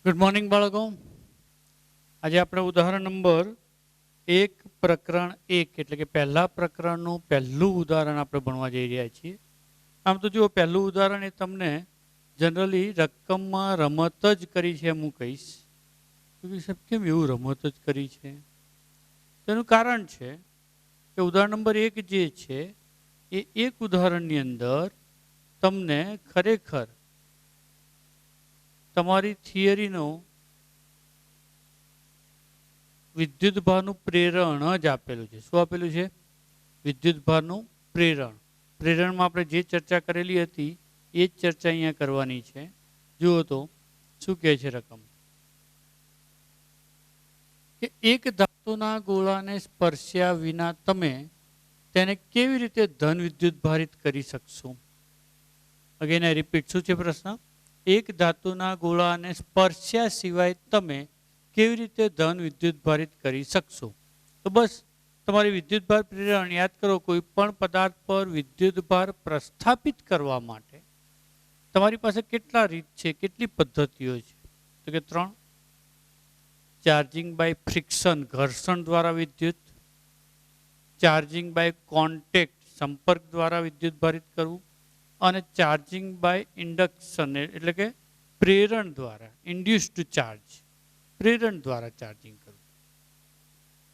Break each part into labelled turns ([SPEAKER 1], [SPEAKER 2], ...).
[SPEAKER 1] Good morning બાળકો. આજે આપણે ઉદાહરણ નંબર 1 પ્રકરણ 1 એટલે કે પહેલા પ્રકરણનું પહેલું ઉદાહરણ આપણે ભણવા જઈ રહ્યા છીએ. આમ તો જુઓ, પહેલું ઉદાહરણ એ તમને જનરલી રકમમાં રમત જ કરી છે એમ હું કહીશ. સાહેબ કેમ એવું રમત જ કરી છે? તેનું કારણ છે કે ઉદાહરણ નંબર 1 જે છે એ એક ઉદાહરણની અંદર તમને ખરેખર તમારી થિયરીનો વિદ્યુતભારનું પ્રેરણ જ આપેલું છે. શું આપેલું છે? વિદ્યુતભારનું પ્રેરણ. પ્રેરણમાં આપણે જે ચર્ચા કરેલી હતી એ જ ચર્ચા અહીંયા કરવાની છે. જુઓ તો શું કહે છે રકમ કે એક ધાતુના ગોળાને સ્પર્શ્યા વિના તમે તેને કેવી રીતે ધન વિદ્યુતભારિત કરી શકશો? Again I repeat. શું છે પ્રશ્ન? એક ધાતુના ગોળાને સ્પર્શ્યા સિવાય તમે કેવી રીતે ધન વિદ્યુતભારિત કરી શકશો? તો બસ તમારી વિદ્યુતભાર પ્રેરણ યાદ કરો. કોઈ પણ પદાર્થ પર વિદ્યુતભાર પ્રસ્થાપિત કરવા માટે તમારી પાસે કેટલા રીત છે, કેટલી પદ્ધતિઓ છે? તો કે 3. ચાર્જિંગ બાય ફ્રિક્શન, ઘર્ષણ દ્વારા વિદ્યુત. ચાર્જિંગ બાય કોન્ટેક્ટ, સંપર્ક દ્વારા વિદ્યુતભારિત કરવું. અને ચાર્જિંગ બાય ઇન્ડક્શન એટલે કે પ્રેરણ દ્વારા, ઇન્ડ્યુસ્ડ ચાર્જ, પ્રેરણ દ્વારા ચાર્જિંગ કરવું.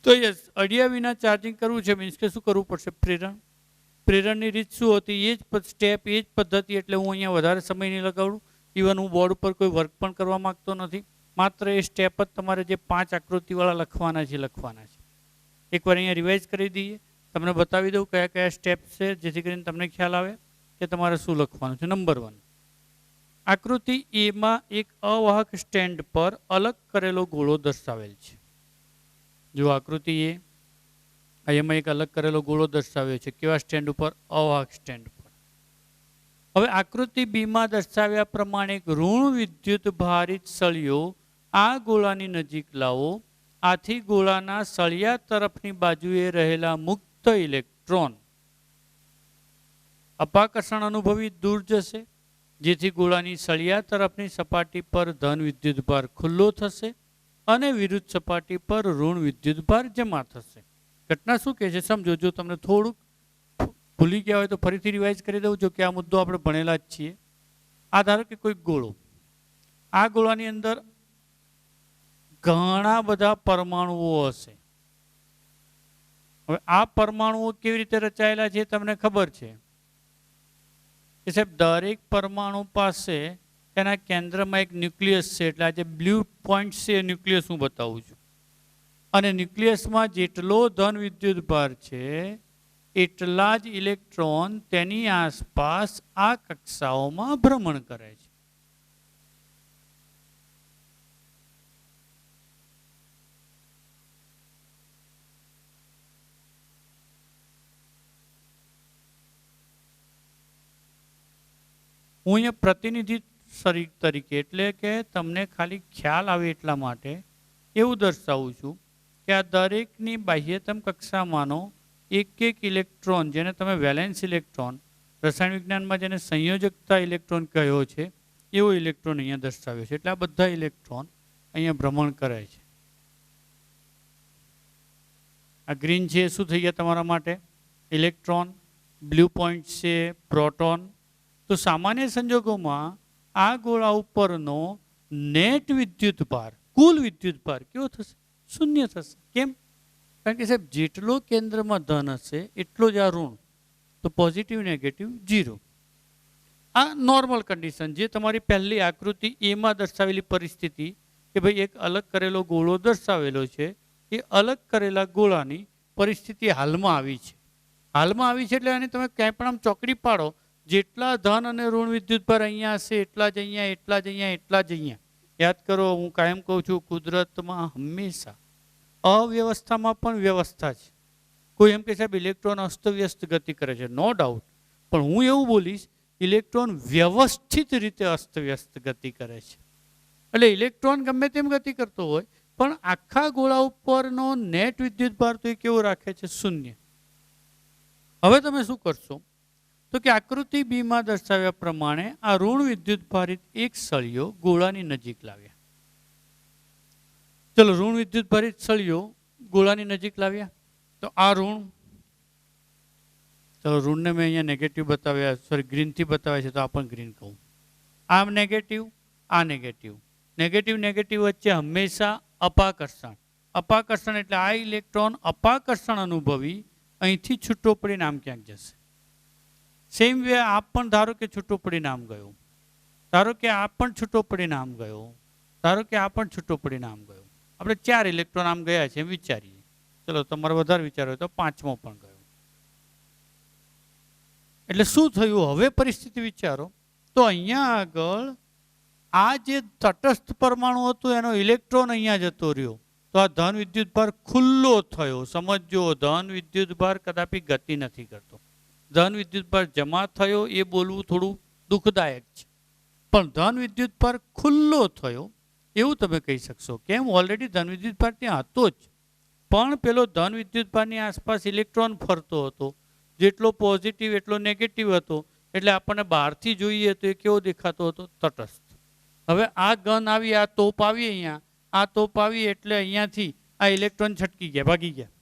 [SPEAKER 1] તો યસ, અડિયા વિના ચાર્જિંગ કરવું છે મીન્સ કે શું કરવું પડશે? પ્રેરણ. પ્રેરણની રીત શું હતી? એ જ સ્ટેપ, એ જ પદ્ધતિ. એટલે હું અહીંયા વધારે સમય નહીં લગાડું. ઇવન હું બોર્ડ ઉપર કોઈ વર્ક પણ કરવા માંગતો નથી. માત્ર એ સ્ટેપ જ તમારે જે 5 આકૃતિવાળા લખવાના છે. એકવાર અહીંયા રિવાઇઝ કરી દઈએ. તમને બતાવી દઉં કયા કયા સ્ટેપ છે, જેથી કરીને તમને ખ્યાલ આવે કે તમારે શું લખવાનું છે. નંબર 1, આકૃતિ એમાં એક અવાહક સ્ટેન્ડ પર અલગ કરેલો ગોળો દર્શાવેલ છે. જો આકૃતિ એ એમાં એક અલગ કરેલો ગોળો દર્શાવ્યો છે. કેવા સ્ટેન્ડ ઉપર? અવાહક સ્ટેન્ડ પર. હવે આકૃતિ બીમાં દર્શાવ્યા પ્રમાણે એક ઋણ વિદ્યુત ભારિત સળિયો આ ગોળાની નજીક લાવો. આથી ગોળાના સળિયા તરફની બાજુએ રહેલા મુક્ત ઇલેક્ટ્રોન અપાકર્ષણ અનુભવી દૂર જશે, જેથી ગોળાની સળિયા તરફની સપાટી પર ધન વિદ્યુતભાર ખુલ્લો થશે અને વિરુદ્ધ સપાટી પર ઋણ વિદ્યુતભાર જમા થશે. ઘટના શું કહે છે સમજો. જો તમને થોડુંક ભૂલી ગયા હોય તો ફરીથી રિવાઇઝ કરી દઉં. જો કે આ મુદ્દો આપણે ભણેલા જ છીએ. આ ધારો કે કોઈ ગોળો, આ ગોળાની અંદર ઘણા બધા પરમાણુઓ હશે. હવે આ પરમાણુઓ કેવી રીતે રચાયેલા છે તમને ખબર છે કે સાહેબ દરેક પરમાણુ પાસે એના કેન્દ્રમાં એક ન્યુક્લિયસ છે. એટલે આ જે બ્લુ પોઈન્ટ છે એ ન્યુક્લિયસ હું બતાવું છું. અને ન્યુક્લિયસમાં જેટલો ધન વિદ્યુતભાર છે એટલા જ ઇલેક્ટ્રોન તેની આસપાસ આ કક્ષાઓમાં ભ્રમણ કરે છે. હું અહીંયા પ્રતિનિધિ તરીકે એટલે કે તમને ખાલી ખ્યાલ આવે એટલા માટે એવું દર્શાવું છું કે આ દરેકની બાહ્યતમ કક્ષામાંનો એક ઇલેક્ટ્રોન, જેને તમે વેલેન્સ ઇલેક્ટ્રોન, રસાયણ વિજ્ઞાનમાં જેને સંયોજકતા ઇલેક્ટ્રોન કહ્યો છે, એવો ઇલેક્ટ્રોન અહીંયા દર્શાવ્યો છે. એટલે આ બધા ઇલેક્ટ્રોન અહીંયા ભ્રમણ કરે છે. આ ગ્રીન છે શું થઈ ગયા તમારા માટે? ઇલેક્ટ્રોન. બ્લુ પોઈન્ટ છે પ્રોટોન. તો સામાન્ય સંજોગોમાં આ ગોળા ઉપરનો નેટ વિદ્યુતભાર, કુલ વિદ્યુતભાર કેવો થશે? શૂન્ય થશે. કેમ? કારણ કે સાહેબ જેટલો કેન્દ્રમાં ધન હશે એટલો જ આ ઋણ. તો પોઝિટિવ નેગેટિવ 0. આ નોર્મલ કન્ડિશન, જે તમારી પહેલી આકૃતિ એમાં દર્શાવેલી પરિસ્થિતિ કે ભાઈ એક અલગ કરેલો ગોળો દર્શાવેલો છે, એ અલગ કરેલા ગોળાની પરિસ્થિતિ હાલમાં આવી છે. હાલમાં આવી છે એટલે આને તમે ક્યાંય પણ આમ ચોકડી પાડો, જેટલા ધન અને ઋણ વિદ્યુતભાર અહીંયા હશે એટલા જ અહીંયા, એટલા જ અહીંયા, એટલા જ અહીંયા. યાદ કરો, હું કાયમ કહું છું, કુદરતમાં હંમેશા અવ્યવસ્થામાં પણ વ્યવસ્થા છે. કોઈ એમ કે સાહેબ ઇલેક્ટ્રોન અસ્તવ્યસ્ત ગતિ કરે છે, નો ડાઉટ. પણ હું એવું બોલીશ, ઇલેક્ટ્રોન વ્યવસ્થિત રીતે અસ્તવ્યસ્ત ગતિ કરે છે. એટલે ઇલેક્ટ્રોન ગમે તેમ ગતિ કરતો હોય પણ આખા ગોળા ઉપરનો નેટ વિદ્યુતભાર તો એ કેવો રાખે છે? શૂન્ય. હવે તમે શું કરશો? તો કે આકૃતિ બીમાં દર્શાવ્યા પ્રમાણે આ ઋણ વિદ્યુતભારિત એક સળિયો ગોળાની નજીક લાવ્યા. ચલો ઋણ વિદ્યુત ભારિત સળિયો ગોળાની નજીક લાવ્યા તો આ ઋણ, ચલો ઋણને મેં અહીંયા નેગેટિવ બતાવ્યા, સોરી ગ્રીનથી બતાવ્યા છે તો આ પણ ગ્રીન કહું. આ નેગેટિવ, આ નેગેટિવ. નેગેટિવ નેગેટિવ વચ્ચે હંમેશા અપાકર્ષણ. અપાકર્ષણ એટલે આ ઇલેક્ટ્રોન અપાકર્ષણ અનુભવી અહીંથી છૂટો પડીને આમ ક્યાંક જશે. સેમ વે આ પણ ધારો કે છૂટો પડીને આમ ગયો, ધારો કે આ પણ છૂટો પડીને આમ ગયો, ધારો કે આ પણ છૂટો પડીને આમ ગયો. આપણે 4 ઇલેક્ટ્રોન આમ ગયા છે એમ વિચારીએ. ચલો તમારે વધારે વિચાર હોય તો 5મો પણ ગયો. એટલે શું થયું હવે પરિસ્થિતિ વિચારો તો અહીંયા આગળ આ જે તટસ્થ પરમાણુ હતું એનો ઇલેક્ટ્રોન અહીંયા જતો રહ્યો તો આ ધન વિદ્યુત ભાર ખુલ્લો થયો. સમજો ધન વિદ્યુત ભાર કદાપી ગતિ નથી કરતો. ધન વિદ્યુત ભાર જમા થયો એ બોલવું થોડું દુઃખદાયક છે, પણ ધન વિદ્યુત ભાર ખુલ્લો થયો એવું તમે કહી શકશો. કેમ? ઓલરેડી ધન વિદ્યુત ભાર ત્યાં હતો જ, પણ પેલો ધન વિદ્યુત ભારની આસપાસ ઇલેક્ટ્રોન ફરતો હતો. જેટલો પોઝિટિવ એટલો નેગેટિવ હતો, એટલે આપણને બહારથી જોઈએ તો એ કેવો દેખાતો હતો? તટસ્થ. હવે આ ગન આવી, આ તોપ આવી, અહીંયા આ તોપ આવી એટલે અહીંયાથી આ ઇલેક્ટ્રોન છટકી ગયા, ભાગી ગયા.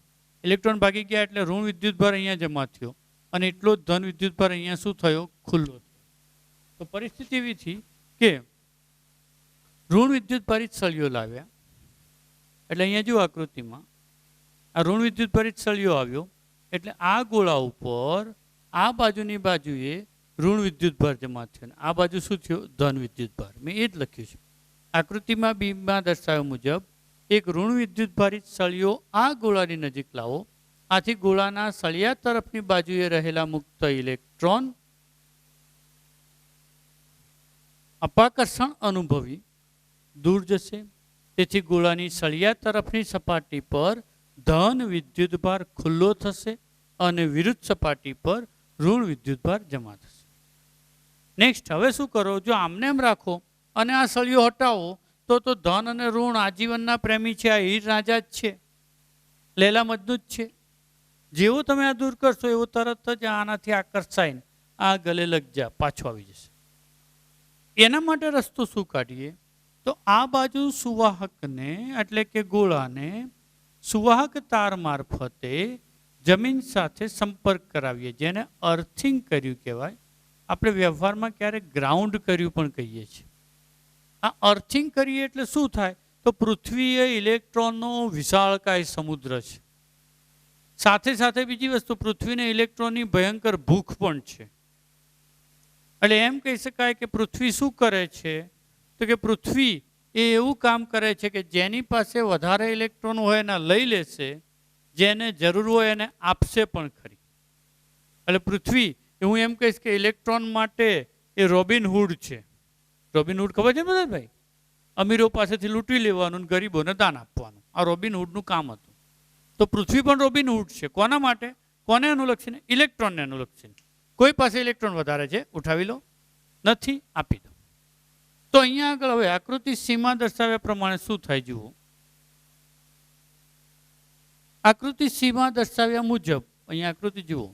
[SPEAKER 1] ઇલેક્ટ્રોન ભાગી ગયા એટલે ઋણ વિદ્યુત ભાર અહીંયા જમા થયો અને એટલો જ ધન વિદ્યુત ભાર અહીંયા શું થયો? ખુલ્લો થયો. તો પરિસ્થિતિ એવી થઈ કે ઋણ વિદ્યુત ભારિત સળિયો લાવ્યા એટલે અહીંયા જો આકૃતિમાં આ ઋણ વિદ્યુત ભારિત સળિયો આવ્યો એટલે આ ગોળા ઉપર આ બાજુની બાજુએ ઋણ વિદ્યુત ભાર જમા થયો અને આ બાજુ શું થયો? ધન વિદ્યુત ભાર. મેં એ જ લખ્યું છે આકૃતિમાં બીમાં દર્શાવ્યા મુજબ. એક ઋણ વિદ્યુત ભારિત સળિયો આ ગોળાની નજીક લાવો. આથી ગોળાના સળિયા તરફની બાજુએ રહેલા મુક્ત ઇલેક્ટ્રોન અપાકર્ષણ અનુભવી દૂર જશે. તેથી ગોળાની સળિયા તરફની સપાટી પર ધન વિદ્યુત ભાર ખુલ્લો થશે અને વિરુદ્ધ સપાટી પર ઋણ વિદ્યુત ભાર જમા થશે. નેક્સ્ટ હવે શું કરો? જો આમને એમ રાખો અને આ સળિયો હટાવો તો ધન અને ઋણ આજીવનના પ્રેમી છે. આ હીર રાજા જ છે, લેલા મજનુ જ છે. જેવો તમે આ દૂર કરશો એવો તરત જ આનાથી આકર્ષાઈને આ ગલે લગ જા પાછો આવી જશે. એના માટે રસ્તો શું કાઢીએ? તો આ બાજુ સુવાહકને એટલે કે ગોળાને સુવાહક તાર મારફતે જમીન સાથે સંપર્ક કરાવીએ, જેને અર્થિંગ કર્યું કહેવાય. આપણે વ્યવહારમાં ક્યારેક ગ્રાઉન્ડ કર્યું પણ કહીએ છીએ. આ અર્થિંગ કરીએ એટલે શું થાય? તો પૃથ્વી એ ઇલેક્ટ્રોનનો વિશાળકાય સમુદ્ર છે. સાથે સાથે બીજી વસ્તુ, પૃથ્વીને ઇલેક્ટ્રોનની ભયંકર ભૂખ પણ છે. એટલે એમ કહી શકાય કે પૃથ્વી શું કરે છે? તો કે પૃથ્વી એ એવું કામ કરે છે કે જેની પાસે વધારે ઇલેક્ટ્રોન હોય એના લઈ લેશે, જેને જરૂર હોય એને આપશે પણ ખરી. એટલે પૃથ્વી હું એમ કહીશ કે ઇલેક્ટ્રોન માટે એ રોબિનહૂડ છે. રોબિનહૂડ ખબર છે બધા ભાઈ? અમીરો પાસેથી લૂંટી લેવાનું અને ગરીબોને દાન આપવાનું, આ રોબિનહૂડનું કામ હતું. તો પૃથ્વી પણ રોબિનહૂડ છે. કોના માટે? કોને અનુલક્ષીને? ઇલેક્ટ્રોનને અનુલક્ષીને. કોઈ પાસે ઇલેક્ટ્રોન વધારે છે, ઉઠાવી લો, નથી, આપી દો. તો અહીંયા આગળ હવે આકૃતિ સીમા દર્શાવ્યા પ્રમાણે શું થાય જુઓ. આકૃતિ સીમા દર્શાવ્યા મુજબ અહીંયા આકૃતિ જુઓ.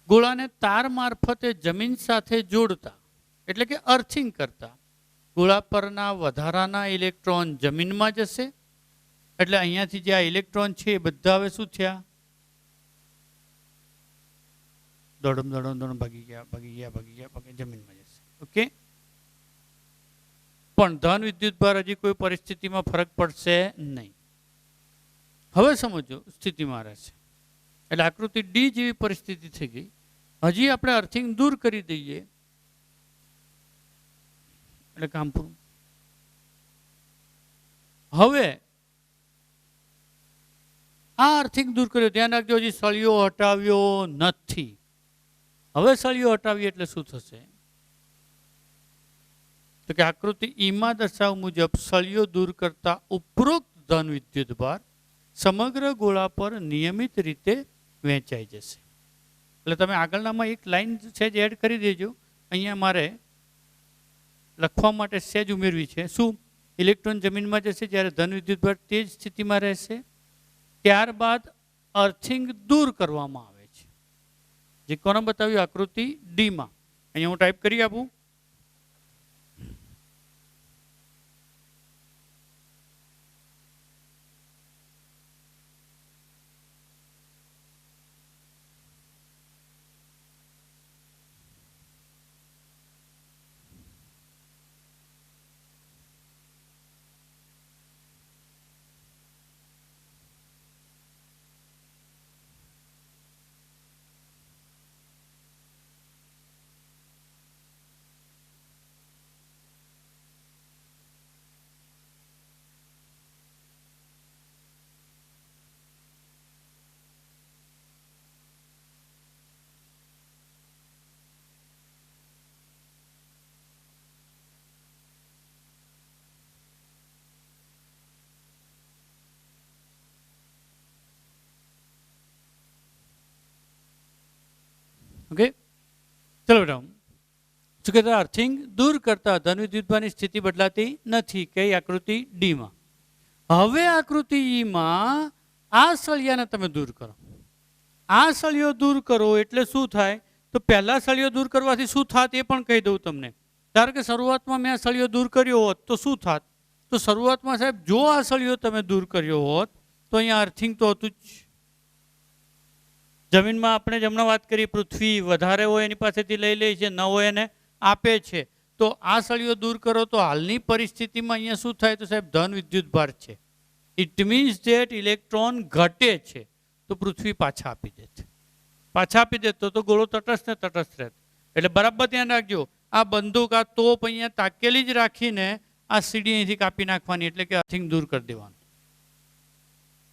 [SPEAKER 1] ગોળાને તાર મારફતે જમીન સાથે જોડતા એટલે કે અર્થિંગ કરતા ગોળા પરના વધારાના ઇલેક્ટ્રોન જમીનમાં જશે. એટલે અહીંયાથી જે આ ઇલેક્ટ્રોન છે એ બધા હવે શું થયા? દોડમ દોડમ દોડમ ભાગી ગયા, ભાગી ગયા, ભાગી ગયા, ભાગી જમીનમાં જશે. ઓકે. પણ ધન વિદ્યુત ભાર હજી કોઈ પરિસ્થિતિમાં ફરક પડશે નહીં. હવે સમજો સ્થિતિમાં રહેશે. એટલે આકૃતિ ડી જેવી પરિસ્થિતિ થઈ ગઈ. હજી આપણે અર્થિંગ દૂર કરી દઈએ એટલે કામ પૂરું. હવે આ અર્થિંગ દૂર કર્યો, ધ્યાન રાખજો, હજી સળિયો હટાવ્યો નથી. હવે સળિયો હટાવીએ એટલે શું થશે? તો કે આકૃતિ ઈમાં દર્શાવ મુજબ સળિયો દૂર કરતા ઉપરોક્ત ધન વિદ્યુત ભાર સમગ્ર ગોળા પર નિયમિત રીતે વહેંચાઈ જશે. એટલે તમે આગળનામાં એક લાઈન છે જ એડ કરી દેજો. અહીંયા મારે લખવા માટે સહેજ ઉમેરવી છે. શું? ઇલેક્ટ્રોન જમીનમાં જશે જ્યારે ધન વિદ્યુત ભાર તે જ સ્થિતિમાં રહેશે. ત્યારબાદ અર્થિંગ દૂર કરવામાં આવે છે. જે કોને બતાવ્યું? આકૃતિ ડીમાં. અહીંયા હું ટાઈપ કરી આપું. ઓકે, ચલો બેટા, શું કહેતા અર્થિંગ દૂર કરતા ધન વિદ્યુતભારની સ્થિતિ બદલાતી નથી, કઈ આકૃતિ ડીમાં. હવે આકૃતિ ઈમાં આ સળિયાને તમે દૂર કરો. આ સળિયો દૂર કરો એટલે શું થાય? તો પહેલા સળિયો દૂર કરવાથી શું થાત એ પણ કહી દઉં તમને. ધારો કે શરૂઆતમાં મેં આ સળિયો દૂર કર્યો હોત તો શું થાત? તો શરૂઆતમાં સાહેબ જો આ સળિયો તમે દૂર કર્યો હોત તો અહીંયા અર્થિંગ તો હતું જ. જમીનમાં આપણે હમણાં વાત કરી, પૃથ્વી વધારે હોય એની પાસેથી લઈ લે છે, ન હોય એને આપે છે. તો આ સળિયો દૂર કરો તો હાલની પરિસ્થિતિમાં અહીંયા શું થાય? તો સાહેબ ધન વિદ્યુત ભાર છે. ઇટ મીન્સ ધેટ ઇલેક્ટ્રોન ઘટે છે તો પૃથ્વી પાછા આપી દે છે. પાછા આપી દે તો ગોળો તટસ્થ ને તટસ્થ રહે. એટલે બરાબર ધ્યાન રાખજો, આ બંદૂક આ તોપ અહીંયા તાકેલી જ રાખીને આ સીડી અહીંથી કાપી નાખવાની, એટલે કે અર્થિંગ દૂર કરી દેવાનું.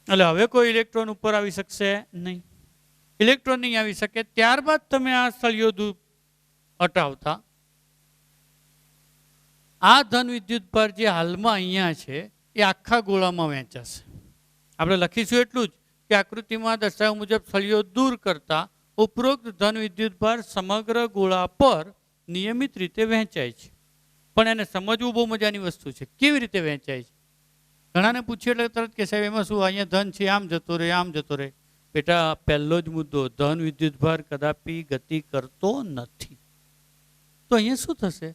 [SPEAKER 1] એટલે હવે કોઈ ઇલેક્ટ્રોન ઉપર આવી શકશે નહીં, ઇલેક્ટ્રોન નહીં આવી શકે. ત્યારબાદ તમે આ સળિયો દૂર હટાવતા આ ધન વિદ્યુત ભાર જે હાલમાં અહીંયા છે એ આખા ગોળામાં વહેંચાશે. આપણે લખીશું એટલું જ કે આકૃતિમાં દર્શાવ્યા મુજબ સળિયો દૂર કરતા ઉપરોક્ત ધન વિદ્યુત ભાર સમગ્ર ગોળા પર નિયમિત રીતે વહેંચાય છે. પણ એને સમજવું બહુ મજાની વસ્તુ છે. કેવી રીતે વહેંચાય છે? ઘણાને પૂછ્યું એટલે તરત કે સાહેબ એમાં શું, અહીંયા ધન છે, આમ જતો રહે, આમ જતો રહે. બેટા, પહેલો જ મુદ્દો, ધન વિદ્યુત ભાર કદાપી ગતિ કરતો નથી. તો અહીંયા શું થશે?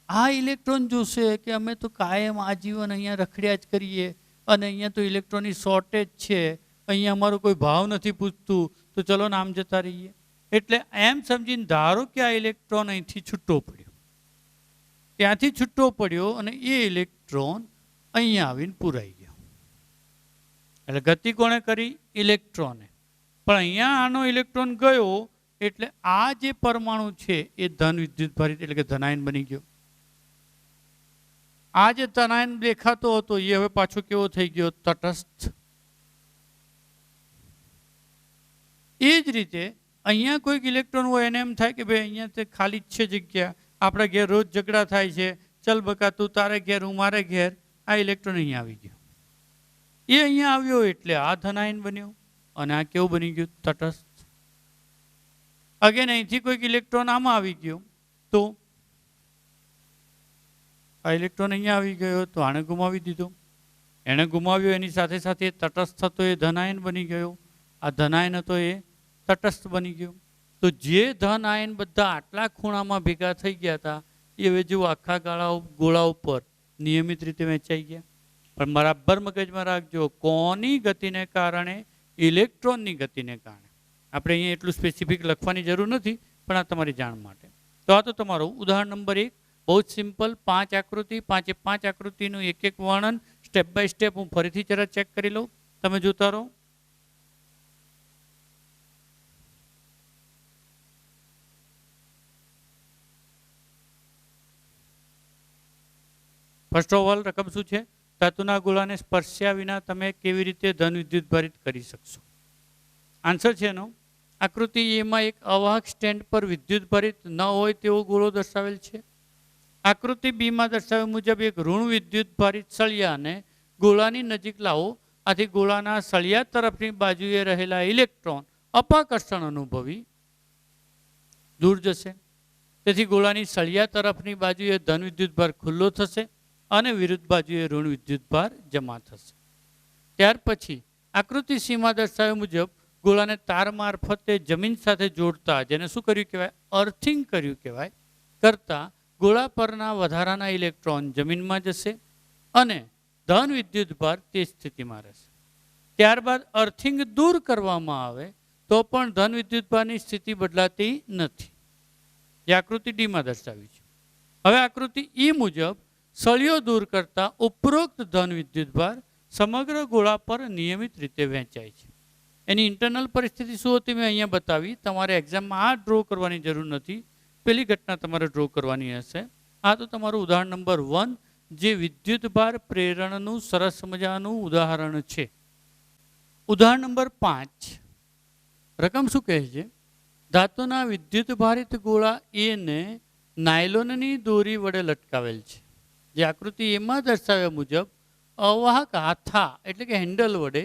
[SPEAKER 1] આ ઇલેક્ટ્રોન જોશે કે અમે તો કાયમ આજીવન અહીંયા રખડ્યા જ કરીએ અને અહીંયા તો ઇલેક્ટ્રોનની શોર્ટેજ છે, અહીંયા અમારો કોઈ ભાવ નથી પૂછતું, તો ચલો ને આમ જતા રહીએ. એટલે એમ સમજીને ધારો કે આ ઇલેક્ટ્રોન અહીંથી છૂટો પડ્યો, ત્યાંથી છૂટો પડ્યો અને એ ઇલેક્ટ્રોન અહીંયા આવીને પૂરાઈ ગયો. એટલે ગતિ કોણે કરી? ઇલેક્ટ્રોને. પણ અહીંયા આનો ઇલેક્ટ્રોન ગયો એટલે આ જે પરમાણુ છે એ ધન વિદ્યુત ભારિત એટલે કે ધનાયન બની ગયો. આ જે ધનાયન દેખાતો હતો એ હવે પાછો કેવો થઈ ગયો? તટસ્થ. એ જ રીતે અહીંયા કોઈક ઇલેક્ટ્રોન હોય એને એમ થાય કે ભાઈ અહીંયા તે ખાલી જ છે જગ્યા, આપણા ઘેર રોજ ઝઘડા થાય છે, ચલ બકા તું તારે ઘેર હું મારે ઘેર. આ ઇલેક્ટ્રોન અહીંયા આવી ગયો, એ અહીંયા આવ્યો એટલે આ ધનાયન બન્યો અને આ કેવું બની ગયું? તટસ્થ. અગેન અહીંથી કોઈક ઇલેક્ટ્રોન આમાં આવી ગયો તો આ ઇલેક્ટ્રોન અહીંયા આવી ગયો તો આને ગુમાવી દીધો. એણે ગુમાવ્યો એની સાથે સાથે તટસ્થ હતો એ ધનાયન બની ગયો, આ ધનાયન હતો એ તટસ્થ બની ગયો. તો જે ધન આયન બધા આટલા ખૂણામાં ભેગા થઈ ગયા હતા એ હવે જો આખા ગોળા ઉપર નિયમિત રીતે વહેંચાઈ ગયા. પણ બરાબર મગજમાં રાખજો, કોની ગતિને કારણે? ઇલેક્ટ્રોનની ગતિને કારણે. આપણે અહીંયા એટલું સ્પેસિફિક લખવાની જરૂર નથી, પણ આ તમારી જાણ માટે. તો આ તો તમારું ઉદાહરણ નંબર 1, બહુ જ સિમ્પલ. 5 આકૃતિ, 5 આકૃતિનું એક એક વર્ણન સ્ટેપ બાય સ્ટેપ હું ફરીથી જરા ચેક કરી લઉં, તમે જોતા રહો. ફર્સ્ટ ઓફ ઓલ રકમ શું છે? ધાતુના ગોળાને સ્પર્શ્યા વિના તમે કેવી રીતે ધન વિદ્યુત ભારિત કરી શકશો? આન્સર છે એનો, આકૃતિ એમાં એક અવાહક સ્ટેન્ડ પર વિદ્યુત ભારિત ન હોય તેવો ગોળો દર્શાવેલ છે. આકૃતિ બીમાં દર્શાવ્યા મુજબ એક ઋણ વિદ્યુત ભારિત સળિયાને ગોળાની નજીક લાવો. આથી ગોળાના સળિયા તરફની બાજુએ રહેલા ઇલેક્ટ્રોન અપાકર્ષણ અનુભવી દૂર જશે. તેથી ગોળાની સળિયા તરફની બાજુએ ધન વિદ્યુત ભાર ખુલ્લો થશે અને વિરુદ્ધ બાજુએ ઋણ વિદ્યુત ભાર જમા થશે. ત્યાર પછી આકૃતિ સીમાં દર્શાવ્યા મુજબ ગોળાને તાર મારફતે જમીન સાથે જોડતા, જેને શું કર્યું કહેવાય? અર્થિંગ કર્યું કહેવાય. કરતા ગોળા પરના વધારાના ઇલેક્ટ્રોન જમીનમાં જશે અને ધન વિદ્યુત ભાર તે સ્થિતિમાં રહેશે. ત્યારબાદ અર્થિંગ દૂર કરવામાં આવે તો પણ ધન વિદ્યુત ભારની સ્થિતિ બદલાતી નથી, જે આકૃતિ ડીમાં દર્શાવી છે. હવે આકૃતિ ઈ મુજબ સળિયો દૂર કરતા ઉપરોક્ત ધન વિદ્યુત ભાર સમગ્ર ગોળા પર નિયમિત રીતે વહેંચાય છે. એની ઇન્ટરનલ પરિસ્થિતિ શું હતી મેં અહીંયા બતાવી. તમારે એક્ઝામમાં આ ડ્રો કરવાની જરૂર નથી, પેલી ઘટના તમારે ડ્રો કરવાની હશે. આ તો તમારું ઉદાહરણ નંબર 1, જે વિદ્યુત ભાર પ્રેરણનું સરસ મજાનું ઉદાહરણ છે. ઉદાહરણ નંબર 5, રકમ શું કહે છે? ધાતુના વિદ્યુત ભારિત ગોળા એને નાયલોનની દોરી વડે લટકાવેલ છે. જે આકૃતિ એમાં દર્શાવ્યા મુજબ અવાહક હાથા એટલે કે હેન્ડલ વડે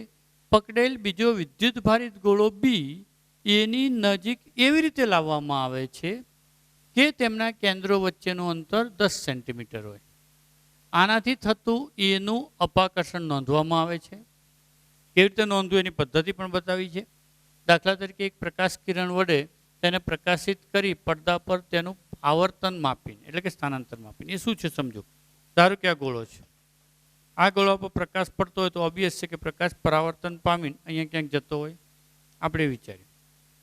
[SPEAKER 1] પકડેલ બીજો વિદ્યુત ભારિત ગોળો બી એની નજીક એવી રીતે લાવવામાં આવે છે કે તેમના કેન્દ્રો વચ્ચેનું અંતર 10 સેન્ટીમીટર હોય. આનાથી થતું એનું અપાકર્ષણ નોંધવામાં આવે છે. કેવી રીતે નોંધવું એની પદ્ધતિ પણ બતાવી છે. દાખલા તરીકે એક પ્રકાશ કિરણ વડે તેને પ્રકાશિત કરી પડદા પર તેનું આવર્તન માપીને, એટલે કે સ્થાનાંતર માપીને. એ શું છે સમજો. ધારો કે આ ગોળો છે. આ ગોળા પર પ્રકાશ પડતો હોય તો ઓબ્વિયસ છે કે પ્રકાશ પરાવર્તન પામીને અહીંયા ક્યાંક જતો હોય. આપણે વિચારીએ.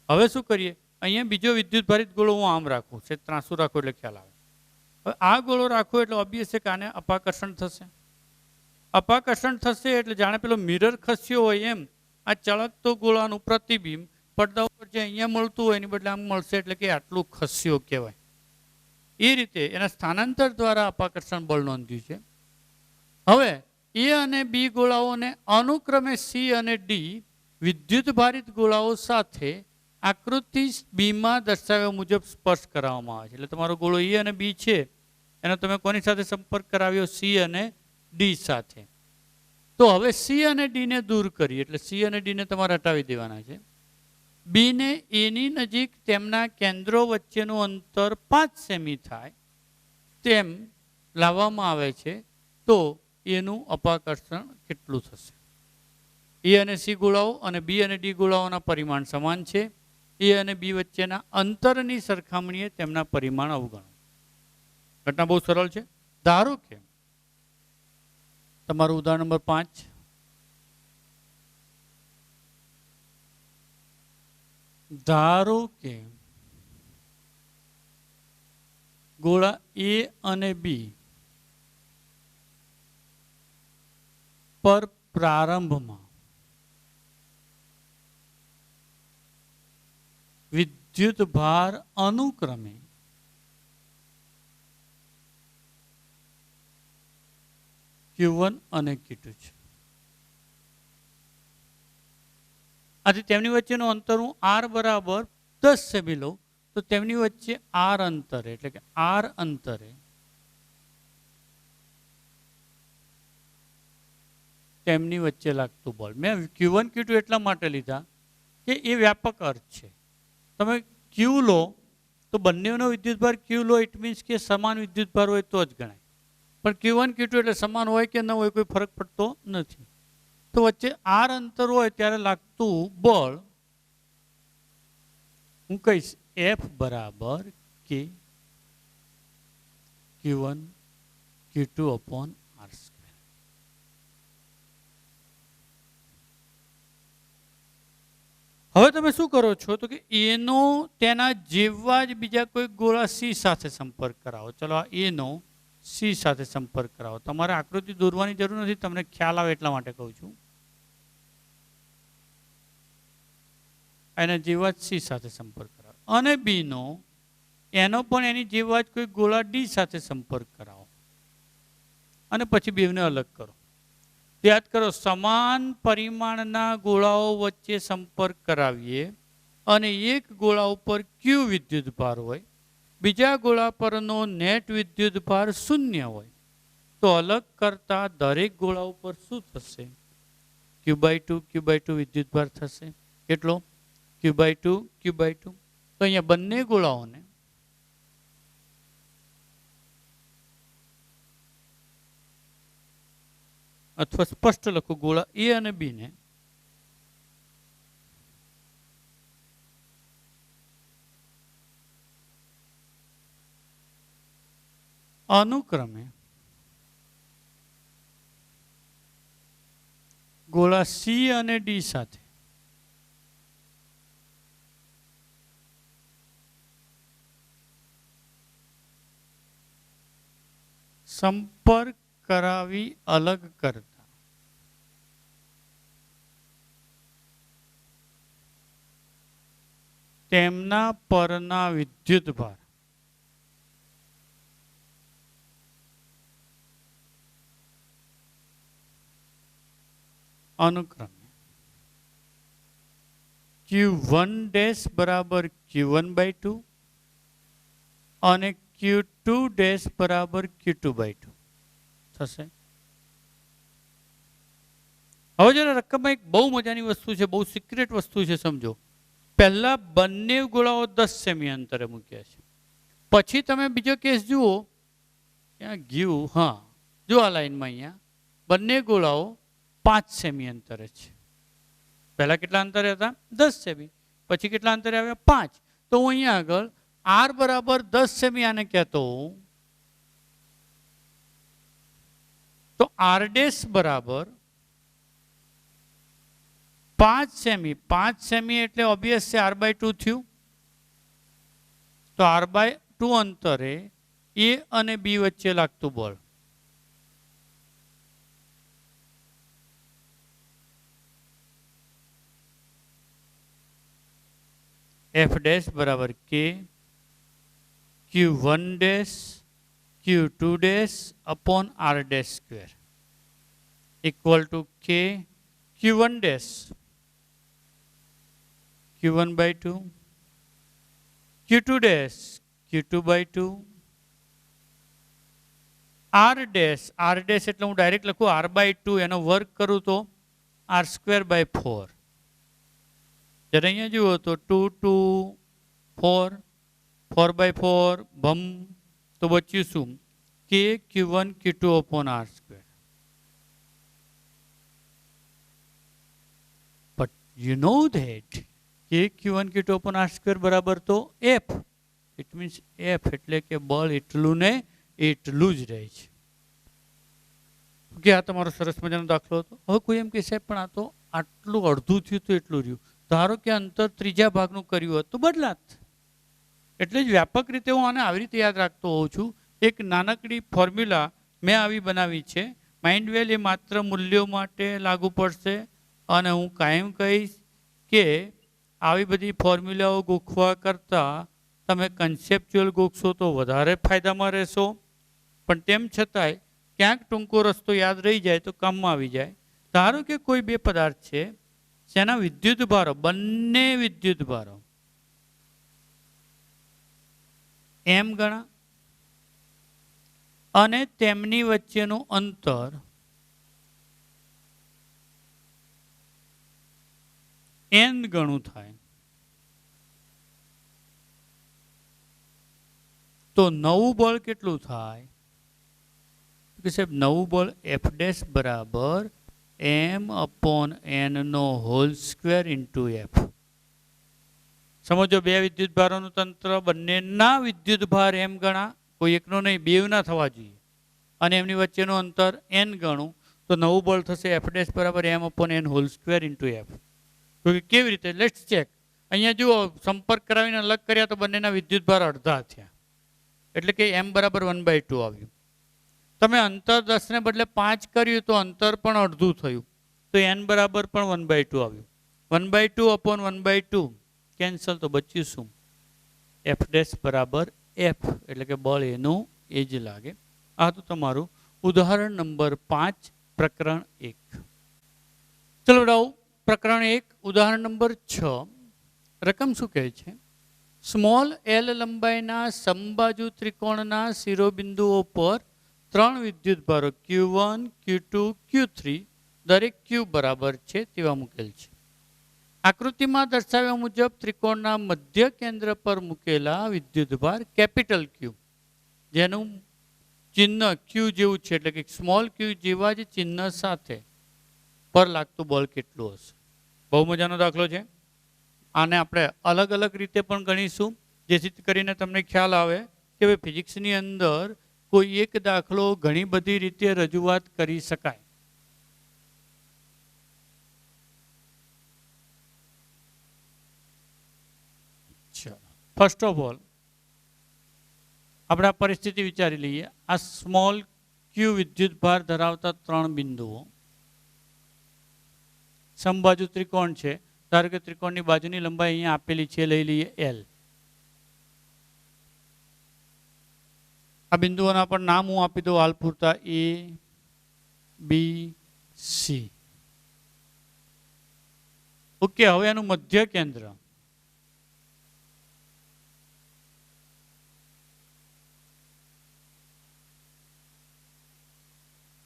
[SPEAKER 1] હવે શું કરીએ, અહીંયા બીજો વિદ્યુતભારિત ગોળો હું આમ રાખું છે, ત્રાંસુ રાખો એટલે ખ્યાલ આવે. હવે આ ગોળો રાખો એટલે ઓબ્વિયસ છે કે આને અપાકર્ષણ થશે. અપાકર્ષણ થશે એટલે જાણે પેલો મિરર ખસ્યો હોય એમ આ ચળકતો ગોળાનું પ્રતિબિંબ પડદા ઉપર જે અહીંયા મળતું હોય એની બદલે આમ મળશે, એટલે કે આટલું ખસ્યો કહેવાય. એ રીતે એના સ્થાનાંતર દ્વારા અપાકર્ષણ બળ નોંધ્યું છે. હવે એ અને બી ગોળાઓને અનુક્રમે સી અને ડી વિદ્યુતભારિત ગોળાઓ સાથે આકૃતિ બીમાં દર્શાવ્યા મુજબ સ્પર્શ કરાવવામાં આવે છે. એટલે તમારો ગોળો એ અને બી છે એનો તમે કોની સાથે સંપર્ક કરાવ્યો? સી અને ડી સાથે. તો હવે સી અને ડીને દૂર કરી, એટલે સી અને ડીને તમારે હટાવી દેવાના છે. બીને એની નજીક તેમના કેન્દ્રો વચ્ચેનું અંતર 5 સેમી થાય તેમ લાવવામાં આવે છે. તો એનું અપાકર્ષણ કેટલું થશે? એ અને સી ગોળાઓ અને બી અને ડી ગોળાઓના પરિમાણ સમાન છે. એ અને બી વચ્ચેના અંતરની સરખામણીએ તેમના પરિમાણ અવગણો. ઘટના બહુ સરળ છે. ધારો કે તમારું ઉદાહરણ નંબર 5, ધારો કે ગોળા એ અને બી પર પ્રારંભમાં વિદ્યુત ભાર અનુક્રમે Q1 અને Q2 છે. આથી તેમની વચ્ચેનું અંતર હું R બરાબર 10 સેમી લઉં તો તેમની વચ્ચે R અંતરે, એટલે કે R અંતરે તેમની વચ્ચે લાગતું બળ. મેં Q1 Q2 એટલા માટે લીધા કે એ વ્યાપક અર્થ છે. તમે Q લો તો બંનેનો વિદ્યુતભાર Q લો, ઇટ મીન્સ કે સમાન વિદ્યુતભાર હોય તો જ ગણાય. પણ Q1 Q2 એટલે સમાન હોય કે ન હોય કોઈ ફરક પડતો નથી. તો વચ્ચે R અંતર હોય ત્યારે લાગતું બળ હું કહીશ F બરાબર K Q1 Q2 upon R square. હવે તમે શું કરો છો તો કે એનો તેના જેવા જ બીજા કોઈ ગોળા સી સાથે સંપર્ક કરાવો. ચલો આ એનો સી સાથે સંપર્ક કરાવો. તમારે આકૃતિ દોરવાની જરૂર નથી, તમને ખ્યાલ આવે એટલા માટે કહું છું. એના જેવા જ સી સાથે સંપર્ક કરાવો. અને બીનો એનો પણ એની જેવા જ કોઈ ગોળા ડી સાથે સંપર્ક કરાવો અને પછી બેવને અલગ કરો. યાદ કરો, સમાન પરિમાણના ગોળાઓ વચ્ચે સંપર્ક કરાવીએ અને એક ગોળા ઉપર Q વિદ્યુતભાર હોય, બીજા ગોળા પરનો નેટ વિદ્યુતભાર 0 હોય તો અલગ કરતા દરેક ગોળા ઉપર શું થશે? Q/2 વિદ્યુતભાર થશે. કેટલો? Q/2. તો અહીંયા બંને ગોળાઓને અથવા સ્પષ્ટ લખો, ગોળા એ અને બી ને અનુક્રમે ગોળા સી અને ડી સાથે સંપર્ક કરાવી અલગ કરતા તેમના પરના વિદ્યુતભાર અનુક્રમે Q1 બરાબર Q1/2 અને Q2 બરાબર Q2/2 થશે. હવે જરા રકમમાં એક બહુ મજાની વસ્તુ છે, બહુ સિક્રેટ વસ્તુ છે, સમજો. પહેલા બંને ગોળાઓ 10 સેમી અંતરે મૂક્યા છે. પછી તમે બીજો કેસ જુઓ, ક્યાં ગયું? હા, જો આ લાઈનમાં અહીંયા બંને ગોળાઓ 5 સેમી અંતરે છે. પહેલા કેટલા અંતરે હતા? 10 સેમી. પછી કેટલા અંતરે આવ્યા? 5. તો હું અહીંયા આગળ આર બરાબર 10 સેમી આને કહેતો હોઉં, તો આર ડેશ બરાબર 5 સેમી. 5 સેમી એટલે ઓબ્વિયસ છે r/2 થયું. તો r/2 અંતરે એ અને બી વચ્ચે લાગતું બળ. F ડેશ બરાબર K Q1 dash Q2 dash upon R dash square equal to K Q1 dash Q1/2 Q2 dash Q2/2 R dash એટલે હું ડાયરેક્ટ લખું r/2, એનો વર્ક કરું તો r²/4. જ્યારે અહીંયા જુઓ તો 2 2 4 4/4 ભમ, તો બચ્યું શું? K Q1 Q2 upon r². But you know that K Q1 Q2 upon r² બરાબર તો F. ઇટ મીન્સ F એટલે કે બળ એટલું ને એટલું જ રહે છે. કે આ તમારો સરસ મજાનો દાખલો હતો. હવે કોઈ એમ કહેશે પણ આ તો આટલું અડધું થયું તો એટલું રહ્યું. ધારો કે અંતર ત્રીજા ભાગનું કર્યું હોત તો બદલાત. એટલે જ વ્યાપક રીતે હું આને આવી રીતે યાદ રાખતો હોઉં છું. એક નાનકડી ફોર્મ્યુલા મેં આવી બનાવી છે. માઇન્ડ વેલ એ માત્ર મૂલ્યો માટે લાગુ પડશે, અને હું કાયમ કહીશ કે આવી બધી ફોર્મ્યુલાઓ ગોખવા કરતાં તમે કન્સેપ્ચ્યુઅલ ગોખશો તો વધારે ફાયદામાં રહેશો. પણ તેમ છતાંય ક્યાંક ટૂંકો રસ્તો યાદ રહી જાય તો કામમાં આવી જાય. ધારો કે કોઈ બે પદાર્થ છે જેના વિદ્યુત ભારો, બંને વિદ્યુત ભારો m ગણા, અને તેમની વચ્ચેનું અંતર n ગણું થાય, તો નવું બળ કેટલું થાય? કે સાહેબ નવું બળ F ડેશ બરાબર m/n નો હોલ સ્ક્વેર ઇન્ટુ F. સમજો બે વિદ્યુત ભારોનું તંત્ર, બંનેના વિદ્યુત ભાર m ગણા, કોઈ એકનો નહીં, બેવના થવા જોઈએ, અને એમની વચ્ચેનું અંતર n ગણું, તો નવું બળ થશે F ડેશ બરાબર m/n whole square into F. તો કેવી રીતે? Let's check. અહીંયા જુઓ, સંપર્ક કરાવીને અલગ કર્યા તો બંનેના વિદ્યુત ભાર અડધા થયા, એટલે કે m બરાબર 1/2 આવ્યું. તમે અંતર 10 ને બદલે 5 કર્યું તો અંતર પણ અડધું થયું, તો n બરાબર પણ 1/2 આવ્યું. 1/2 અપોન 1/2 કેન્સલ, તો બચ્યું શું? F ડેશ બરાબર F, એટલે કે બળ એનું એ જ લાગે. આ તો તમારું ઉદાહરણ નંબર 5, પ્રકરણ 1. ચલો બતાવો પ્રકરણ 1, ઉદાહરણ નંબર 6. રકમ શું કહે છે? સ્મોલ l લંબાઈના સમબાજુ ત્રિકોણના શિરોબિંદુઓ પર 3 વિદ્યુત ભારો Q1 Q2 Q3 દરેક Q બરાબર છે તેવા મૂકેલ છે. આકૃતિમાં દર્શાવ્યા મુજબ ત્રિકોણના મધ્ય કેન્દ્ર પર મૂકેલા વિદ્યુત ભાર કેપિટલ Q, જેનું ચિહ્ન Q જેવું છે, એટલે કે સ્મોલ Q જેવા જ ચિહ્ન સાથે પર લાગતું બળ કેટલું હશે? બહુ મજાનો દાખલો છે. આને આપણે અલગ અલગ રીતે પણ ગણીશું, જેથી કરીને તમને ખ્યાલ આવે કે હવે ફિઝિક્સની અંદર કોઈ એક દાખલો ઘણી બધી રીતે રજૂઆત કરી શકાય. ફર્સ્ટ ઓફ ઓલ આપણે આ પરિસ્થિતિ વિચારી લઈએ. આ સ્મોલ Q વિદ્યુત ભાર ધરાવતા 3 બિંદુઓ સમબાજુ ત્રિકોણ છે. ધારો કે ત્રિકોણની બાજુની લંબાઈ અહીંયા આપેલી છે, લઈ લઈએ L. આ બિંદુઓના પણ નામ હું આપી દઉં હાલ પૂરતા, A, B, C. ઓકે, હવે એનું મધ્ય કેન્દ્ર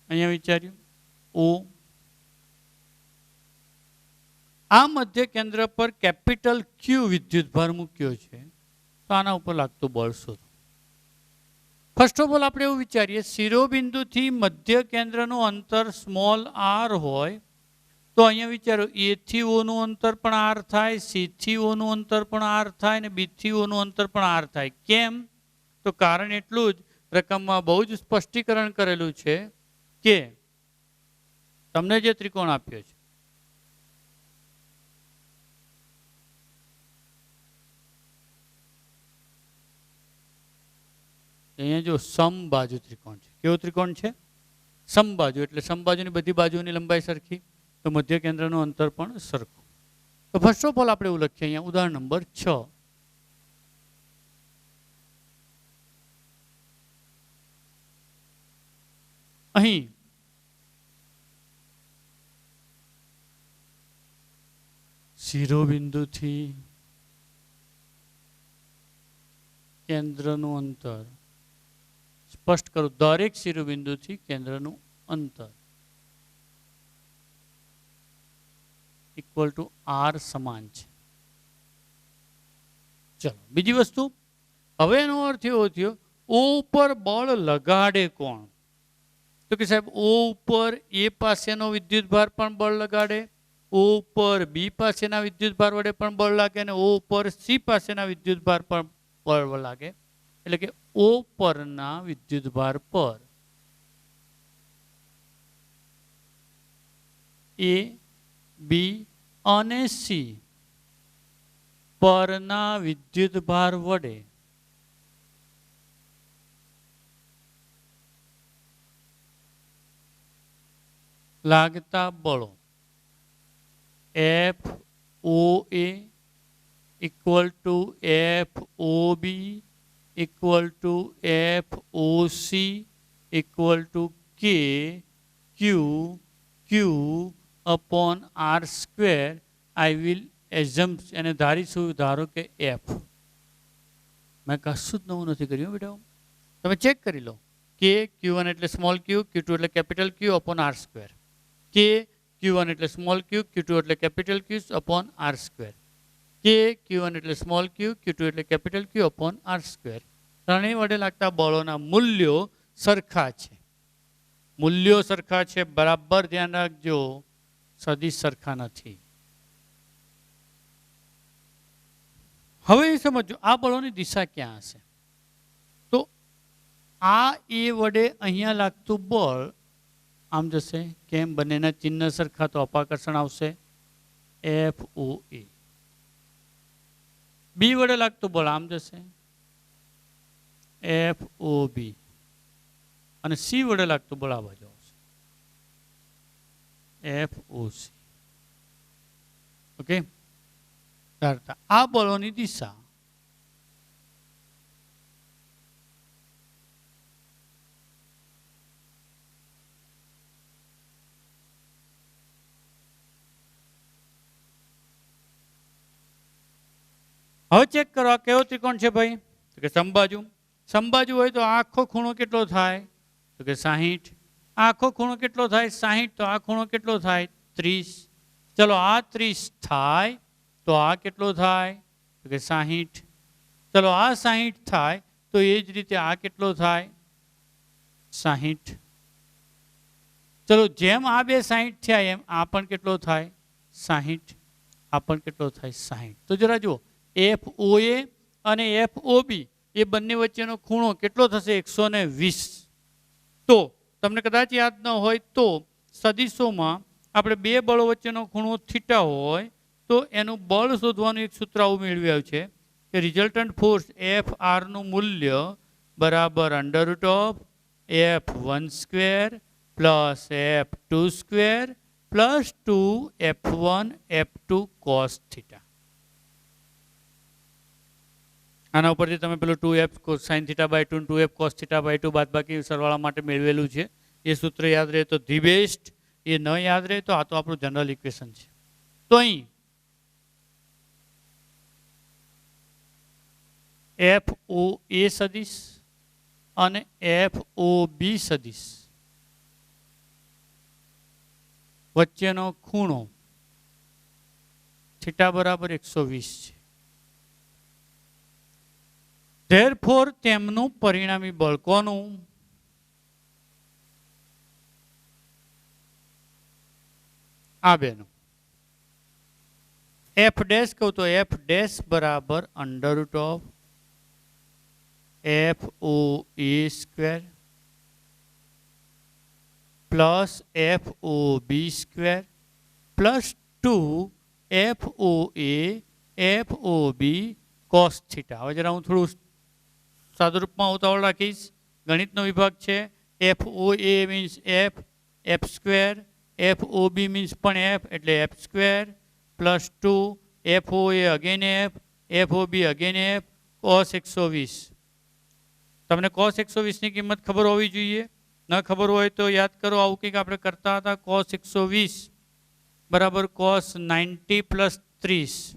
[SPEAKER 1] અહીંયા વિચાર્યું O. આ મધ્ય કેન્દ્ર પર કેપિટલ ક્યુ વિદ્યુતભાર મૂક્યો છે, તો આના ઉપર લાગતું બળ શોધો. ફર્સ્ટ ઓફ ઓલ આપણે એવું વિચારીએ, શિરોબિંદુથી મધ્ય કેન્દ્રનું અંતર સ્મોલ આર હોય તો અહીંયા વિચારો એ થી ઓનું અંતર પણ આર થાય, સી થી ઓનું અંતર પણ આર થાય અને બી થી ઓનું અંતર પણ આર થાય. કેમ? તો કારણ એટલું જ રકમમાં બહુ જ સ્પષ્ટીકરણ કરેલું છે કે તમને જે ત્રિકોણ આપ્યો છે અહીંયા જો સમબાજુ ત્રિકોણ છે. કેવો ત્રિકોણ છે? સમબાજુ. એટલે સમબાજુની બધી બાજુની લંબાઈ સરખી, તો મધ્ય કેન્દ્રનું અંતર પણ સરખું. તો ફર્સ્ટ ઓફ ઓલ આપણે એવું લખીએ અહીંયા ઉદાહરણ નંબર 6. અહીં શિરોબિંદુથી કેન્દ્રનું અંતર સ્પષ્ટ કરું, દરેક શિરોબિંદુથી કેન્દ્રનું અંતર ઇક્વલ ટુ આર સમાન છે. ચલો બીજી વસ્તુ, હવે એનો અર્થ એવો થયો ઓ ઉપર બળ લગાડે કોણ? તો કે સાહેબ ઓ ઉપર એ પાસેનો વિદ્યુતભાર પણ બળ લગાડે, ઓ ઉપર બી પાસેના વિદ્યુતભાર વડે પણ બળ લાગે અને ઓ ઉપર સી પાસેના વિદ્યુતભાર પણ બળ લાગે. એટલે કે ઓ પરના વિદ્યુતભાર પર એ, બી અને સી પરના વિદ્યુતભાર વડે લાગતા બળો F O A equal to F O B equal to F O C equal to K Q Q upon R square. I will assume એને ધારીશું, ધારો કે એફ. મેં કશું જ નવું નથી કર્યું બેટા, તમે ચેક કરી લો. કે Q1 એટલે સ્મોલ ક્યુ, Q2 એટલે capital Q upon R square. કે Q1 એટલે સ્મોલ ક્યુ, Q2 એટલે capital Q upon R square. કે Q1 એટલે સ્મોલ ક્યુ, Q2 એટલે capital Q upon R square. ત્રણેય વડે લાગતા બળોના મૂલ્યો સરખા છે. મૂલ્યો સરખા છે, બરાબર ધ્યાન રાખજો, સદિશ સરખા નથી. હવે સમજો આ બળોની દિશા ક્યાં હશે? તો આ એ વડે અહીંયા લાગતું બળ આમ જશે. કેમ? બંનેના ચિહ્ન સરખા, તો અપાકર્ષણ આવશે એફ ઓ એ. બી વડે લાગતું બળ આમ જશે એફ ઓ બી, અને સી વડે લાગતું બળ આ બાજુ આવશે એફ ઓ સી. ઓકે, આ બળોની દિશા હવે ચેક કરો. આ કેવો ત્રિકોણ છે ભાઈ? તો કે સમબાજુ. સમબાજુ હોય તો આખો ખૂણો કેટલો થાય? તો કે 60. આખો ખૂણો કેટલો થાય? 60. તો આ ખૂણો કેટલો થાય? 30. ચલો આ 30 થાય તો આ કેટલો થાય? તો કે 60. ચલો આ 60 થાય તો એ જ રીતે આ કેટલો થાય? 60. ચલો જેમ આ બે 60 થયા એમ આ પણ કેટલો થાય? 60. આ પણ કેટલો થાય? 60. તો જરા જુઓ, એફ ઓ એ અને એફ ઓ બી એ બંને વચ્ચેનો ખૂણો કેટલો થશે? 120. તો તમને કદાચ યાદ ન હોય તો સદિશોમાં આપણે બે બળો વચ્ચેનો ખૂણો થીટા હોય તો એનું બળ શોધવાનું એક સૂત્ર આવું મેળવ્યું છે કે રિઝલ્ટન્ટ ફોર્સ એફ આર નું મૂલ્ય બરાબર underroot of F1 square plus F2 square plus 2F1 F2 cos theta. આના ઉપરથી તમે પેલું 2F sine theta by 2 2F cos theta by 2 બાદબાકી સરવાળા માટે મેળવેલું છે. એ સૂત્ર યાદ રહે તો ધી બેસ્ટ, એ ન યાદ રહે તો આ તો આપણું જનરલ ઇક્વેશન છે. તો અહીં FO A સદિશ અને FOB સદિશ વચ્ચેનો ખૂણો થીટા બરાબર 120 છે. ધેરફોર તેમનું પરિણામી બળ કોનું? આ બેનું. એફ ડેશ કહું તો એફ ડેશ બરાબર underroot of F O A square plus F O B square plus 2 F O A F O B cos theta. હવે જરા હું થોડું સાદુરૂપમાં ઉતાવળ રાખીશ. ગણિતનો વિભાગ છે. F O A means F, F square, F O B means પણ એફ એટલે F square plus 2 F O A again F O B again F cos 120. તમને કોસ 120 ની કિંમત ખબર હોવી જોઈએ. ન ખબર હોય તો યાદ કરો, આવું કંઈક આપણે કરતા હતા. કોસ 120 બરાબર કોસ 90 પ્લસ 30.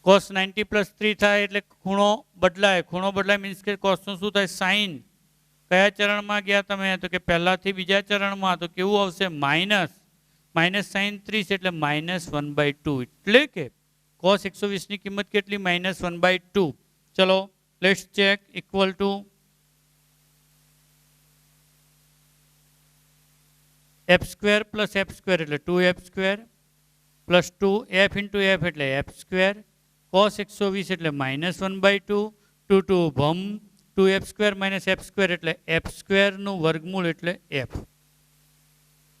[SPEAKER 1] કોસ 90 પ્લસ 3 થાય એટલે ખૂણો બદલાય. ખૂણો બદલાય મીન્સ કે કોસનું શું થાય? સાઇન. કયા ચરણમાં ગયા તમે? તો કે પહેલાથી બીજા ચરણમાં. તો કેવું આવશે? માઇનસ. માઇનસ સાઇન 30 એટલે -1/2. એટલે કે કોસ 120 ની કિંમત કેટલી? -1/2. ચલો let's check. Equal to F square plus F square એટલે 2f square plus 2 F into F એટલે એફ સ્ક્વેર કોસ 120 એટલે -1/2 2 2 ભમ 2f square minus F square એટલે એફ સ્ક્વેરનું વર્ગમૂળ એટલે એફ.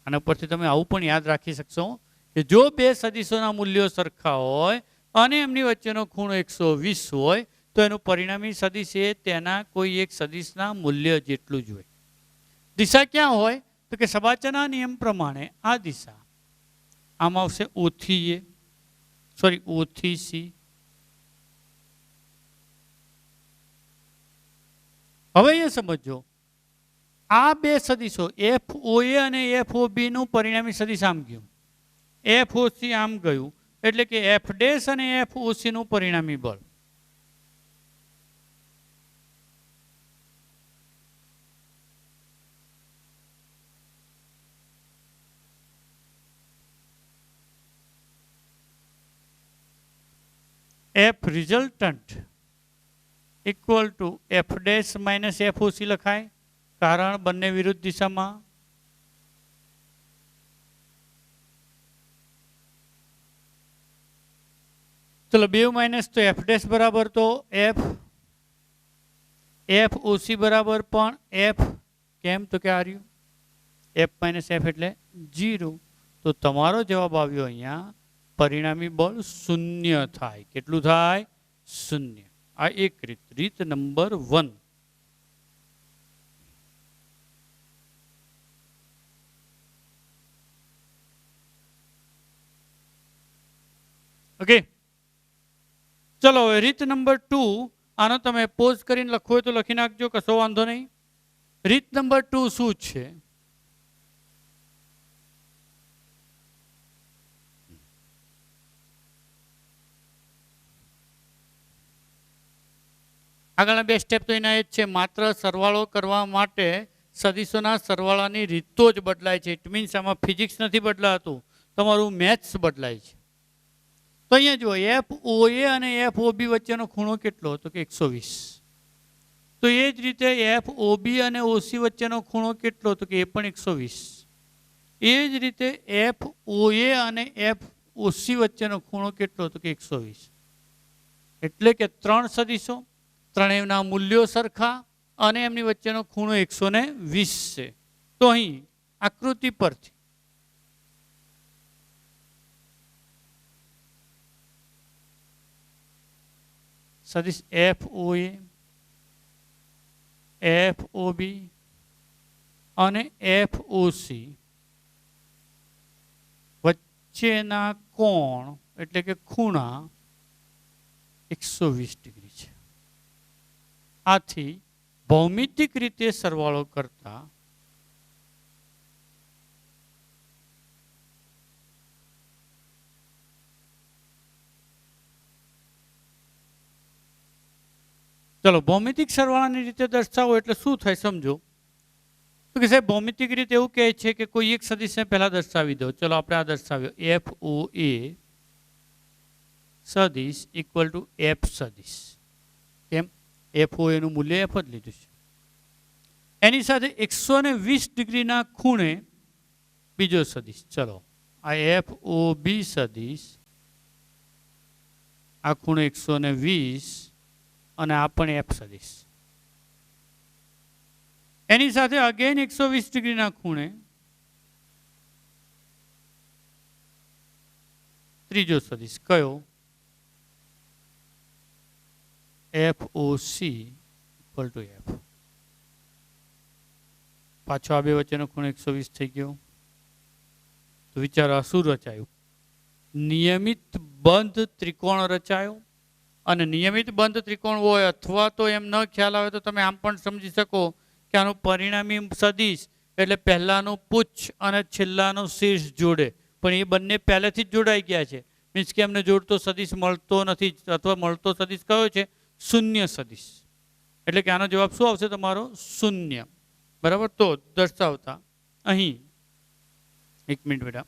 [SPEAKER 1] આના પરથી તમે આવું પણ યાદ રાખી શકશો કે જો બે સદિશોના મૂલ્યો સરખા હોય અને એમની વચ્ચેનો ખૂણો 120 હોય તો એનું પરિણામી સદિશ એ તેના કોઈ એક સદિશના મૂલ્ય જેટલું જ હોય. દિશા ક્યાં હોય? તો કે સબાચના નિયમ પ્રમાણે આ દિશા આમ આવશે O થી એ, સોરી O થી સી. હવે અહીંયા સમજો, આ બે સદિશો એફ ઓ એ અને એફ ઓ બી નું પરિણામી સદિશ આમ ગયું, એફ ઓ સી આમ ગયું, એટલે કે એફ ડેશ અને એફ ઓ સી નું પરિણામી બળ. F resultant equal to F dash minus F O C લખાય, કારણ બંને વિરુદ્ધ દિશામાં. ચલો બે માઇનસ તો એફ ડેશ બરાબર તો એફ, એફ ઓ સી બરાબર પણ એફ. કેમ? તો કે આ રહ્યું એફ માઇનસ એફ એટલે 0. તો તમારો જવાબ આવ્યો અહીંયા પરિણામી બળ 0 થાય. કેટલું થાય? 0. આ એક રીત, રીત નંબર 1. ઓકે, ચલો હવે રીત નંબર 2. આનો તમે પોઝ કરીને લખો હોય તો લખી નાખજો, કશો વાંધો નહીં. રીત નંબર 2 શું છે? આગળના બે સ્ટેપ તો એના જ છે. માત્ર સરવાળો કરવા માટે સદિશોના સરવાળાની રીતો જ બદલાય છે. ઇટ મીન્સ આમાં ફિઝિક્સ નથી બદલાતું, તમારું મેથ્સ બદલાય છે. તો અહીંયા જુઓ, એફ ઓ એ અને એફ ઓ બી વચ્ચેનો ખૂણો કેટલો? તો કે 120. તો એ જ રીતે એફ ઓ બી અને ઓસી વચ્ચેનો ખૂણો કેટલો? તો કે એ પણ 120. એ જ રીતે એફ ઓ એ અને એફ ઓસી વચ્ચેનો ખૂણો કેટલો? તો કે 120. એટલે કે ત્રણ સદિશો, ત્રણેયના મૂલ્યો સરખા અને એમની વચ્ચેનો ખૂણો 120 છે. તો અહીં આકૃતિ પરથી સદિશ F O A, F O બી અને એફ ઓ સી વચ્ચેના કોણ એટલે કે ખૂણા 120 ડિગ્રી છે. આથી ભૌમિતિક રીતે સરવાળો કરતા ચલો ભૌમિતિક સરવાળાની રીતે દર્શાવો એટલે શું થાય સમજો. તો કે સાહેબ ભૌમિતિક રીતે એવું કહે છે કે કોઈ એક સદિશને પહેલા દર્શાવી દો. ચલો આપણે આ દર્શાવ્યો એફ ઓ એ સદિશ ઇક્વલ ટુ એફ સદિશ. કેમ? એફ હોય એનું મૂલ્ય એફ જ લીધું છે. એની સાથે 120 ડિગ્રીના ખૂણે બીજો સદિશ. ચલો, આ એફ ઓ બી સદિશ, આ ખૂણો 120 અને આ પણ એફ સદિશ. એની સાથે અગેન 120 ડિગ્રીના ખૂણે ત્રીજો સદિશ. કયો? F O C equal to F. પાછો આ બે વચ્ચેનો ખૂણો 120 થઈ ગયો. તો વિચારો શું રચાયું? નિયમિત બંધ ત્રિકોણ રચાયો. અને નિયમિત બંધ ત્રિકોણ હોય અથવા તો એમ ન ખ્યાલ આવે તો તમે આમ પણ સમજી શકો કે આનું પરિણામી સદિશ એટલે પહેલાનું પુચ્છ અને છેલ્લાનું શીર્ષ જોડે. પણ એ બંને પહેલેથી જ જોડાઈ ગયા છે. મીન્સ કે એમને જોડતો સદિશ મળતો નથી, અથવા મળતો સદિશ કયો છે? શૂન્ય સદિશ. એટલે કે આનો જવાબ શું આવશે તમારો? શૂન્ય. બરાબર. તો દર્શાવતા અહીં એક મિનિટ બેટા,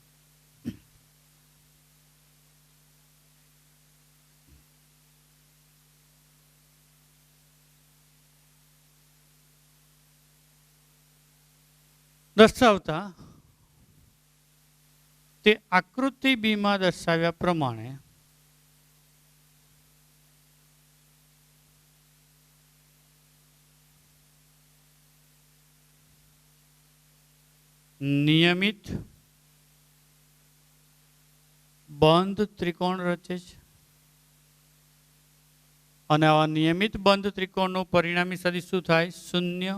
[SPEAKER 1] દર્શાવતા તે આકૃતિ બીમાં દર્શાવ્યા પ્રમાણે નિયમિત બંધ ત્રિકોણ રચે છે. અને આ નિયમિત બંધ ત્રિકોણનું પરિણામી સદિશ શું થાય? શૂન્ય.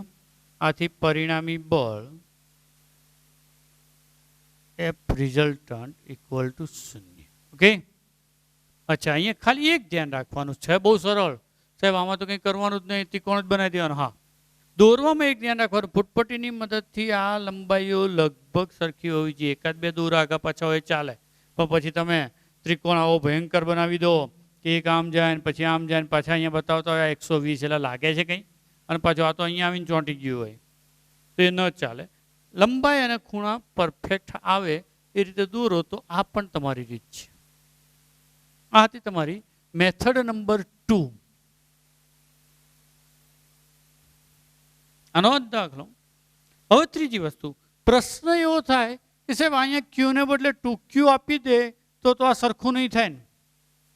[SPEAKER 1] આથી પરિણામી બળ એફ રિઝલ્ટન્ટ ઇક્વલ ટુ શૂન્ય. ઓકે. અચ્છા, અહીંયા ખાલી એક ધ્યાન રાખવાનું છે, બહુ સરળ સાહેબ, આમાં તો કંઈ કરવાનું જ નહીં, ત્રિકોણ જ બનાવી દેવાનું. હા, દોરવામાં એક ધ્યાન રાખવાનું, ફૂટપટ્ટીની મદદથી આ લંબાઈઓ લગભગ સરખી હોવી જોઈએ. એકાદ બે દૂર આગા પાછા હોય ચાલે, પણ પછી તમે ત્રિકોણ આવો ભયંકર બનાવી દો કે એક આમ જાય ને પછી આમ જાય ને પાછા અહીંયા બતાવતા હોય 120, એટલે લાગે છે કંઈ, અને પાછું આ તો અહીંયા આવીને ચોંટી ગયું હોય, તો એ ન ચાલે. લંબાઈ અને ખૂણા પરફેક્ટ આવે એ રીતે દોરો તો આ પણ તમારી રીત છે. આ હતી તમારી મેથડ નંબર 2. આનો જ દાખલો. હવે ત્રીજી વસ્તુ, પ્રશ્ન એવો થાય કે સાહેબ અહીંયા ક્યુ ને બદલે 2Q આપી દે તો આ સરખું નહીં થાય ને.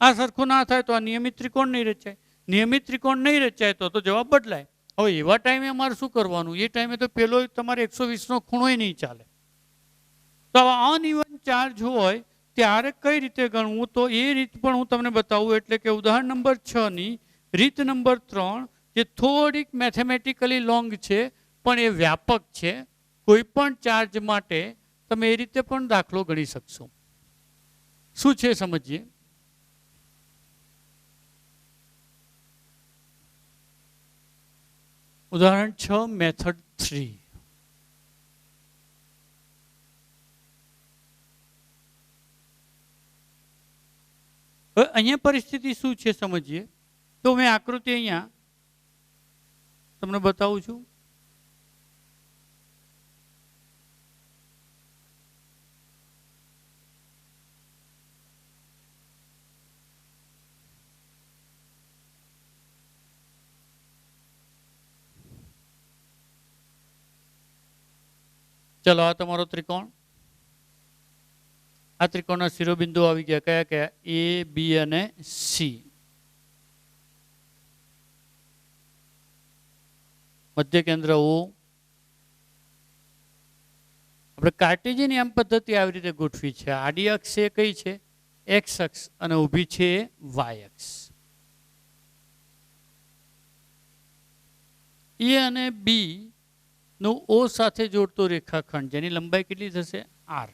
[SPEAKER 1] આ સરખું ના થાય તો આ નિયમિત ત્રિકોણ નહીં રચાય. નિયમિત ત્રિકોણ નહીં રચાય તો જવાબ બદલાય. હવે એવા ટાઈમે અમારે શું કરવાનું? એ ટાઈમે તો પેલો તમારે 120નો ખૂણો નહીં ચાલે. તો આવા અનઇવન ચાર્જ હોય ત્યારે કઈ રીતે ગણવું? તો એ રીત પણ હું તમને બતાવું. એટલે કે ઉદાહરણ નંબર 6 ની રીત નંબર 3, જે થોડીક મેથેમેટિકલી લોંગ છે પણ એ વ્યાપક છે. કોઈ પણ ચાર્જ માટે તમે એ રીતે પણ દાખલો ગણી શકશો. શું છે સમજીએ. ઉદાહરણ 6 મેથડ 3. હવે અહીંયા પરિસ્થિતિ શું છે સમજીએ. તો મેં આકૃતિ અહીંયા તમને બતાવું છું. ચલો, આ તમારો ત્રિકોણ. આ ત્રિકોણના શિરોબિંદુ આવી ગયા. કયા કયા? A, B અને C. મધ્ય કેન્દ્ર O. આપણે કાર્ટેશિયન પદ્ધતિ આવી રીતે ગોઠવી છે. આડી અક્ષ એ કઈ છે? X અક્ષ, અને ઊભી છે Y અક્ષ. A અને B નું O સાથે જોડતો રેખાખંડ, જેની લંબાઈ કેટલી થશે? R.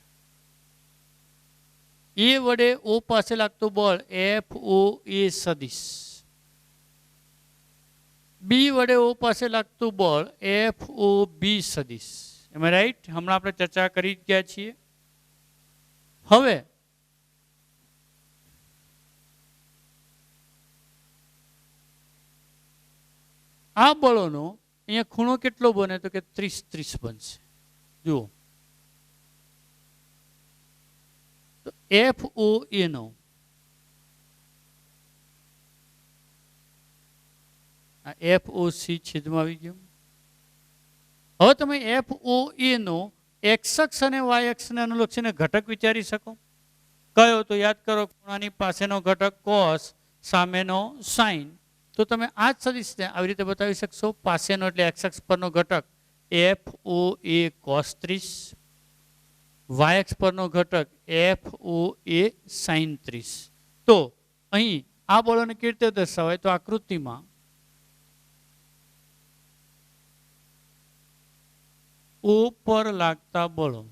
[SPEAKER 1] A વડે O પાસે લાગતું બળ FOA સદિશ. B વડે O પાસે લાગતું બળ FOB સદિશ. એમ રાઈટ? હમણાં આપણે ચર્ચા કરી ગયા છીએ. હવે આ બળોનો અહીંયા ખૂણો કેટલો બને? તો કે 30-30 બનશે. જુઓ, તો FOA નો આ FOC છેદમાં આવી ગયું. હવે તમે FOA નો એક્સ અક્ષ અને વાય અક્ષને અનુલક્ષીને ઘટક વિચારી શકો. કયો? તો યાદ કરો, ખૂણાની પાસેનો ઘટક કોસ, સામેનો સાઇન. તો તમે આ જ સદિશને આવી રીતે બતાવી શકશો. પાસેનો એટલે એક્સ અક્ષ પરનો ઘટક FOA cos 30, વાય અક્ષ પરનો ઘટક FOA sin 30. તો અહીં આ બળોને કેવી રીતે દર્શાવાય? તો આકૃતિમાં ઓ પર લાગતા બળો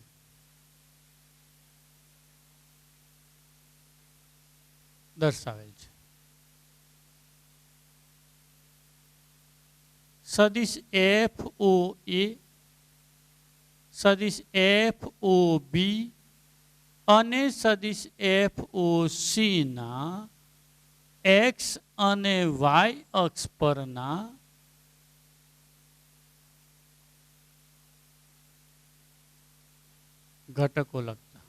[SPEAKER 1] દર્શાવેલ છે. સદિશ FOA, સદિશ FOB અને સદિશ FOC ના એક્સ અને વાય અક્ષ પરના ઘટકો લખતા.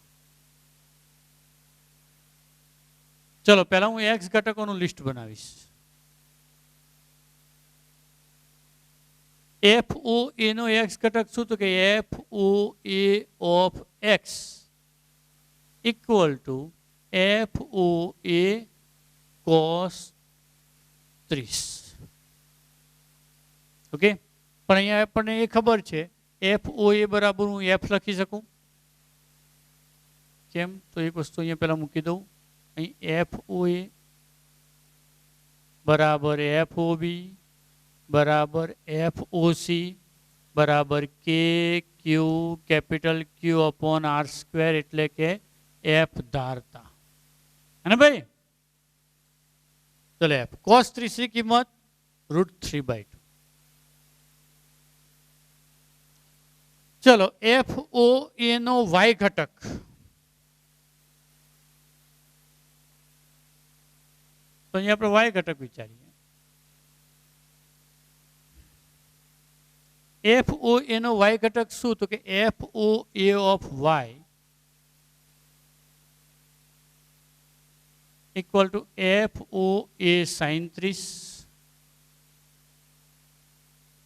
[SPEAKER 1] ચલો પહેલા હું એક્સ ઘટકોનું લિસ્ટ બનાવીશ. FOA નો એક્સ ઘટક શું? તો કે FOA of X equal to FOA cos 30. Okay, પણ અહીંયા આપણને એ ખબર છે FOA બરાબર હું F લખી શકું. કેમ? તો એક વસ્તુ અહીંયા પહેલા મૂકી દઉં. અહીં FOA બરાબર FOB બરાબર FOC બરાબર KQ capital Q upon R², એટલે કે F ધારતા. અને ભાઈ ચલો F cos 30 ની કિંમત √3/2. ચલો FOA નો વાય ઘટક તો અહીંયા આપણે વાય ઘટક વિચારીએ. FOA નો વાય ઘટક શું? તો કે FOA of Y equal to FOA sin 30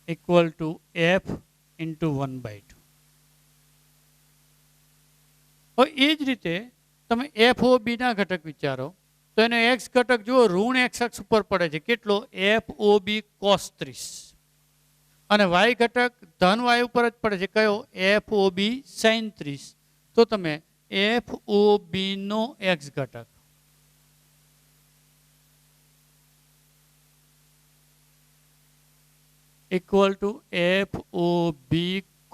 [SPEAKER 1] ઇક્વલ ટુ F ઇન્ટુ 1/2. હવે એ જ રીતે તમે FOB ના ઘટક વિચારો તો એનો એક્સ ઘટક જુઓ, ઋણ એક્સ અક્ષ ઉપર પડે છે. કેટલો? FOB cos 30. અને વાય ઘટક ધન વાય ઉપર જ પડે છે. કયો? FOB sin 30. તો તમે FOB નો એક્સ ઘટક ઇક્વલ ટુ FOB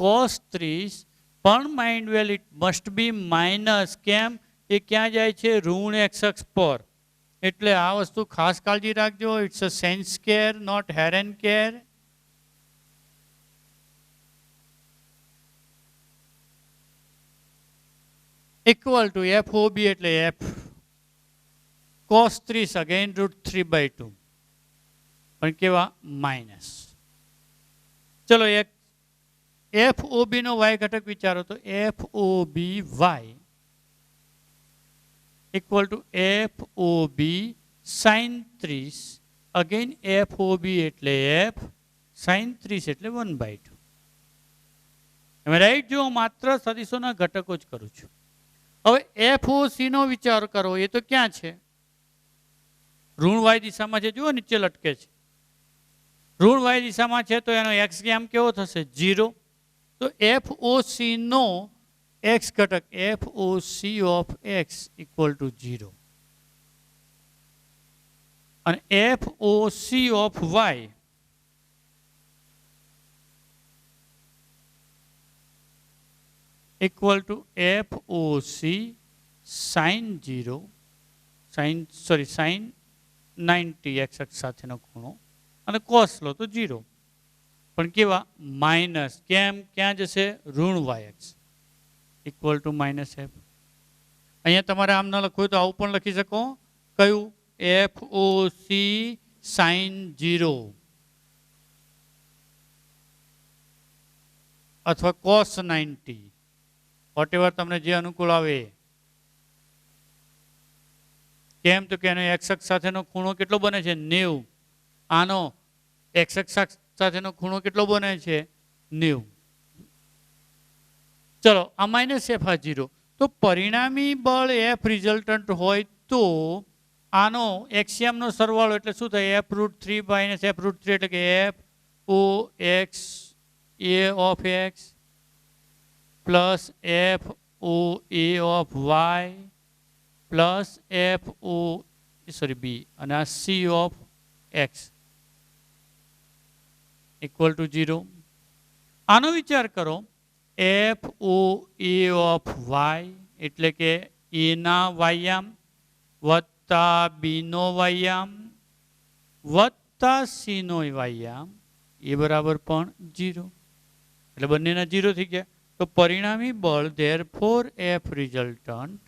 [SPEAKER 1] cos 30, પણ mind well it must be minus. કેમ? એ ક્યાં જાય છે? ઋણ એક્સ અક્ષ પર. એટલે આ વસ્તુ ખાસ કાળજી રાખજો. It's a sin square, not heron care. Equal to FOB એટલે F cos 30 અગેન √3/2, પણ કેવા? માઇનસ. ચલો એક FOB નો વાય ઘટક વિચારો તો FOB Y equal to FOB sin 30 again FOB એટલે F sin 30 એટલે 1/2. તમે રાઈટ? જો માત્ર સદિશોના ઘટકો જ કરું છું. હવે FOC નો વિચાર કરો. એ તો ક્યાં છે? ઋણ વાય દિશામાં છે. જુઓ નીચે લટકે છે. ઋણ વાય દિશામાં છે તો એનો એક્સ ગેમ કેવો થશે? 0. તો FOC નો એક્સ ઘટક FOC of X equal to 0. અને FOC of Y equal to FOC sin 0 sin 90 X અક્ષ સાથેનો ખૂણો, અને કોસ લો તો 0, પણ કેવા? માઇનસ. કેમ? ક્યાં જશે? ઋણ Y X equal to minus F. અહીંયા તમારે આમ ન લખવું હોય તો આવું પણ લખી શકો. કયું? FOC sin 0 અથવા cos 90, વોટેવર તમને જે અનુકૂળ આવે. કેમ? તો કે એનો એક્સ અક્ષ સાથેનો ખૂણો કેટલો બને છે? 90. આનો એક્સ અક્ષ સાથેનો ખૂણો કેટલો બને છે 90. ચલો આ માઇનસ એફ આ 0. તો પરિણામી બળ એફ રિઝલ્ટન્ટ હોય તો આનો એક્સિયમનો સરવાળો એટલે શું થાય f√3 માઇનસ f√3 એટલે કે F O X A of X plus F O A of Y plus F O sorry B અને આ C of X equal to 0. આનો વિચાર કરો F O A of Y એટલે કે એના વાયામ વત્તા બીનો વાયામ વત્તા સીનો વાયામ એ બરાબર પણ 0. એટલે બંનેના 0 થઈ ગયા. તો પરિણામી બળ therefore F resultant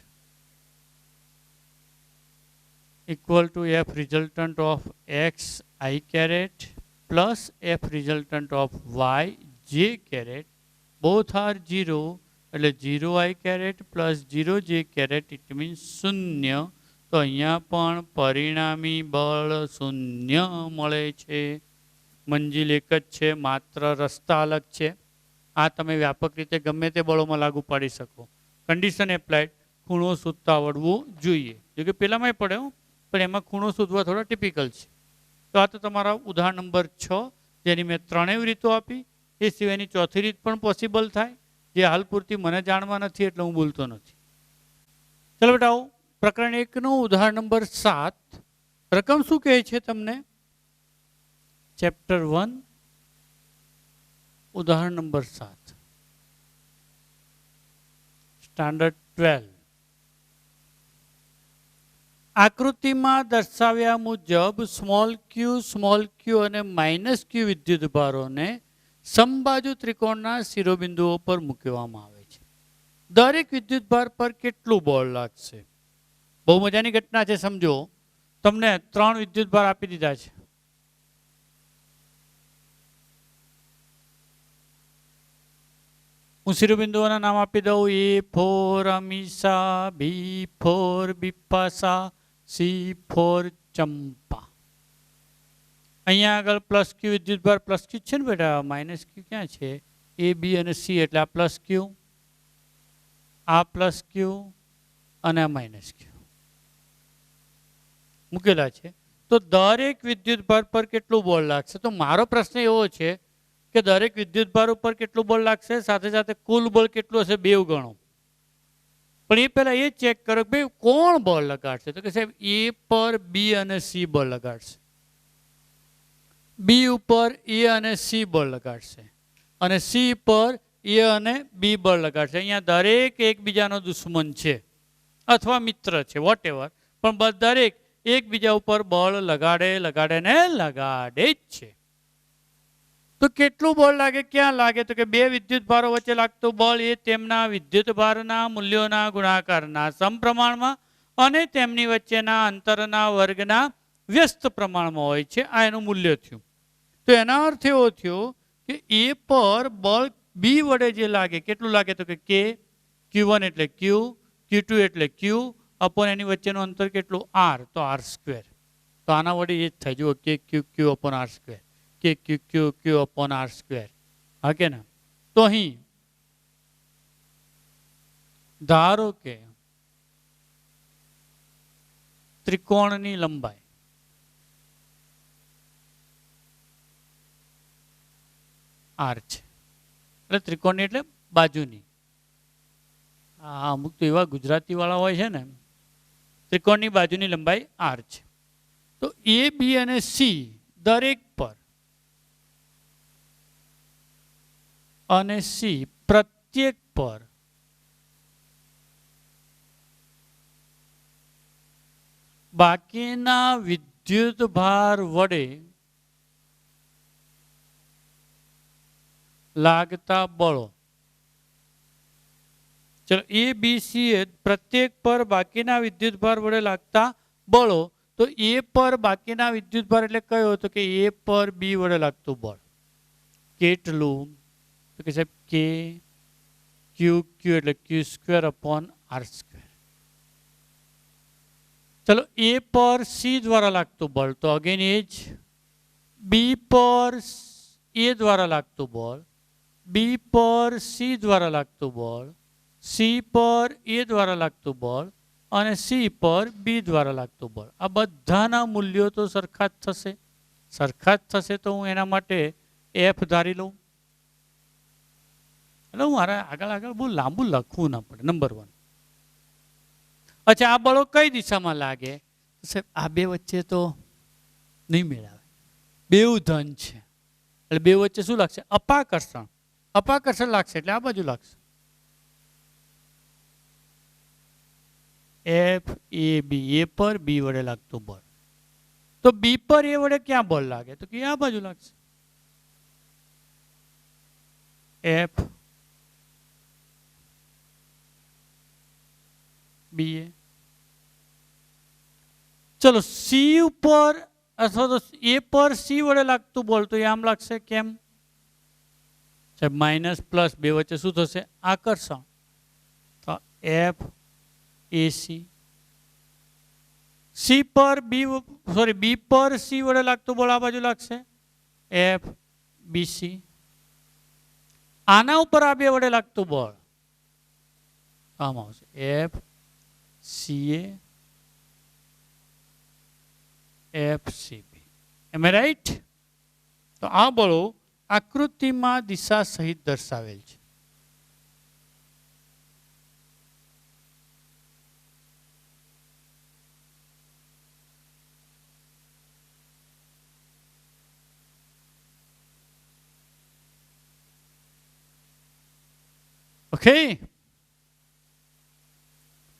[SPEAKER 1] equal to f resultant of x I caret plus f resultant of y j caret both are 0 એટલે 0 I caret plus 0 j caret it means 0. તો અહીંયા પણ પરિણામી બળ 0 મળે છે. મંજિલ એક જ છે, માત્ર રસ્તા અલગ છે. આ તમે વ્યાપક રીતે ગમે તે બળોમાં લાગુ પાડી શકો. કન્ડિશન એપ્લાઇડ ખૂણો શોધતા આવડવું જોઈએ. જો કે પહેલામાં પડ્યો પણ એમાં ખૂણો શોધવા થોડા ટિપિકલ છે. તો આ તો તમારા ઉદાહરણ નંબર 6 જેની મેં ત્રણેય રીતો આપી. એ સિવાયની ચોથી રીત પણ પોસિબલ થાય જે હાલ પૂરતી મને જાણવા નથી એટલે હું બોલતો નથી. ચલો બેટા પ્રકરણ 1નું ઉદાહરણ નંબર 7. રકમ શું કહે છે તમને? ચેપ્ટર 1 ઉદાહરણ નંબર 7 સ્ટાન્ડર્ડ 12. આકૃતિમાં દર્શાવ્યા મુજબ સ્મોલ ક્યુ અને માઇનસ ક્યુ વિદ્યુતભારોને સમબાજુ ત્રિકોણના શિરોબિંદુઓ પર મૂકવામાં આવે છે. દરેક વિદ્યુતભાર પર કેટલું બળ લાગશે? બહુ મજાની ઘટના છે, સમજો. તમને 3 વિદ્યુતભાર આપી દીધા છે. હું શિરોબિંદુઓના નામ આપી દઉં. એ ફોર અમીષા, બી ફોર બિપાસા, સી ફોર ચંપા. અહીંયા આગળ પ્લસ ક્યુ વિદ્યુતભાર પ્લસ ક્યુ છે ને બેટા, માઇનસ ક્યુ ક્યાં છે? એ બી અને સી એટલે આ પ્લસ ક્યુ, આ પ્લસ ક્યુ અને આ માઇનસ ક્યુ મૂકેલા છે. તો દરેક વિદ્યુતભાર પર કેટલું બળ લાગશે? તો મારો પ્રશ્ન એવો છે કે દરેક વિદ્યુતભાર ઉપર કેટલું બળ લાગશે, સાથે સાથે કુલ બળ કેટલું હશે 2 ગણો. પણ એ પહેલા એ ચેક કરો કે ભાઈ કોણ બળ લગાડશે? તો કે સાહેબ એ પર બી અને સી બળ લગાડશે, બી ઉપર એ અને સી બળ લગાડશે અને સી પર એ અને બી બળ લગાડશે. અહીંયા દરેક એકબીજાનો દુશ્મન છે અથવા મિત્ર છે, વોટ એવર, પણ દરેક એકબીજા ઉપર બળ લગાડે જ છે. તો કેટલું બળ લાગે, ક્યાં લાગે? તો કે 2 વિદ્યુતભારો વચ્ચે લાગતું બળ એ તેમના વિદ્યુતભારના મૂલ્યોના ગુણાકારના સમપ્રમાણમાં અને તેમની વચ્ચેના અંતરના વર્ગના વ્યસ્ત પ્રમાણમાં હોય છે. આ એનું મૂલ્ય થયું. તો એનો અર્થ એવો થયો કે એ પર બળ બી વડે જે લાગે કેટલું લાગે? તો કે કે Q1 એટલે Q, Q2 એટલે Q અપોન એની વચ્ચેનું અંતર કેટલું? R, તો R². તો આના વડે એ જ થાય. જુઓ કે Q અપોન R², કે Q અપોન R². હા કે ના? તો અહીં ધારો કે ત્રિકોણની લંબાઈ R છે. એટલે ત્રિકોણની એટલે બાજુની. અમુક તો એવા ગુજરાતી વાળા હોય છે ને, ત્રિકોણની બાજુની લંબાઈ R છે. તો એ બી અને સી દરેક પર અને સી પ્રત્યેક પર બાકીના વિદ્યુત ભાર વડે લાગતા બળો. ચલો એ બી સી એ પ્રત્યેક પર બાકીના વિદ્યુતભાર વડે લાગતા બળો. તો એ પર બાકીના વિદ્યુતભાર એટલે કયો? તો કે એ પર બી વડે લાગતું બળ કેટલું? તો કે સાહેબ કે Q એટલે Q² અપોન R². ચલો એ પર સી દ્વારા લાગતું બળ તો અગેન એ જ બી પર એ દ્વારા લાગતું બળ, બી પર સી દ્વારા લાગતું બળ, સી પર એ દ્વારા લાગતું બળ અને સી પર બી દ્વારા લાગતું બળ, આ બધાના મૂલ્યો તો સરખા જ થશે. સરખા જ થશે તો હું એના માટે એફ ધારી લઉં. એટલે હું મારે આગળ આગળ બહુ લાંબુ લખવું ના પડે. નંબર 1. અચ્છા, આ બળો કઈ દિશામાં લાગે? સાહેબ આ બે વચ્ચે તો નહીં મેળાવે, બેઉ ધન છે એટલે બે વચ્ચે શું લાગશે? અપાકર્ષણ. અપાકર્ષણ લાગશે એટલે આ બાજુ લાગશે. એફ એ બી, એ પર બી વડે લાગતું બળ. તો બી પર એ વડે ક્યાં બળ લાગે? તો કે આ બાજુ લાગશે. એફ બી એ. ચલો સી ઉપર અથવા તો એ પર સી વડે લાગતું બળ તો એ આમ લાગશે. કેમ? સાહેબ માઇનસ પ્લસ બે વચ્ચે શું થશે? આકર્ષણ. તો એફ એસી. સી પર બી સોરી બી પર સી વડે લાગતું બળ આ બાજુ લાગશે. F BC. આના ઉપર આ બે વડે લાગતું બળ આમ આવશે. F CA F CB. એમ રાઈટ? તો આ બળો આકૃતિમાં દિશા સહિત દર્શાવેલ છે. ઓકે,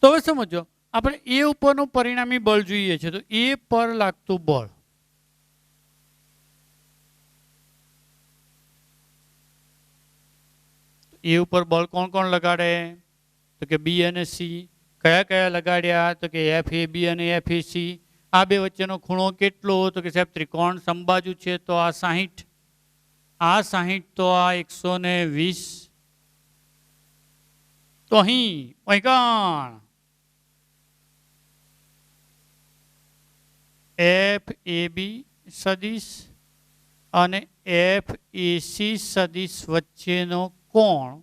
[SPEAKER 1] તો હવે સમજો આપણે એ ઉપરનું પરિણામી બળ જોઈએ છે. તો એ પર લાગતું બળ એ ઉપર બળ કોણ કોણ લગાડે? તો કે બી અને સી. કયા કયા લગાડ્યા? તો કે એફ એ બી અને એફ એ સી. આ બે વચ્ચેનો ખૂણો કેટલો? તો કે સાહેબ ત્રિકોણ સમબાજુ છે તો આ 60, આ 60 તો આ 120. તો અહીં કણ એફ એ બી સદિશ અને એફ એસી સદિશ વચ્ચેનો કોણ,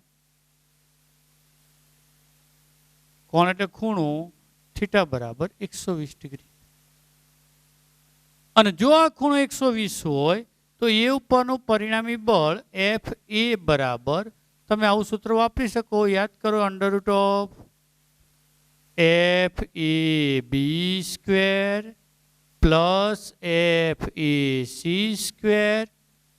[SPEAKER 1] કોણ એટલે ખૂણો થીટા બરાબર 120 ડિગ્રી. અને જો આ ખૂણો 120 હોય તો એ ઉપરનું પરિણામી બળ એફ એ બરાબર, તમે આવું સૂત્ર વાપરી શકો. યાદ કરો, under root of F A B square plus F A C square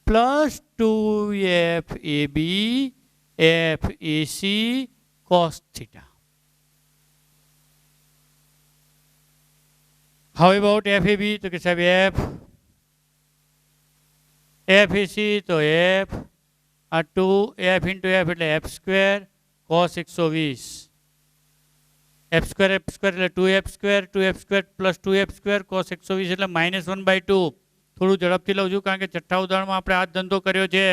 [SPEAKER 1] plus 2 F A B F A C cos theta. How about F A B? તો કે સાહેબ એફ એ સી તો એફ આ 2 એફ ઇન્ટુ એફ એટલે F square cos 120. F square એટલે 2f square plus 2f square cos 120 એટલે -1/2. થોડું ઝડપથી લઉં છું કારણ કે છઠ્ઠા ઉદાહરણમાં આપણે આ ધંધો કર્યો છે.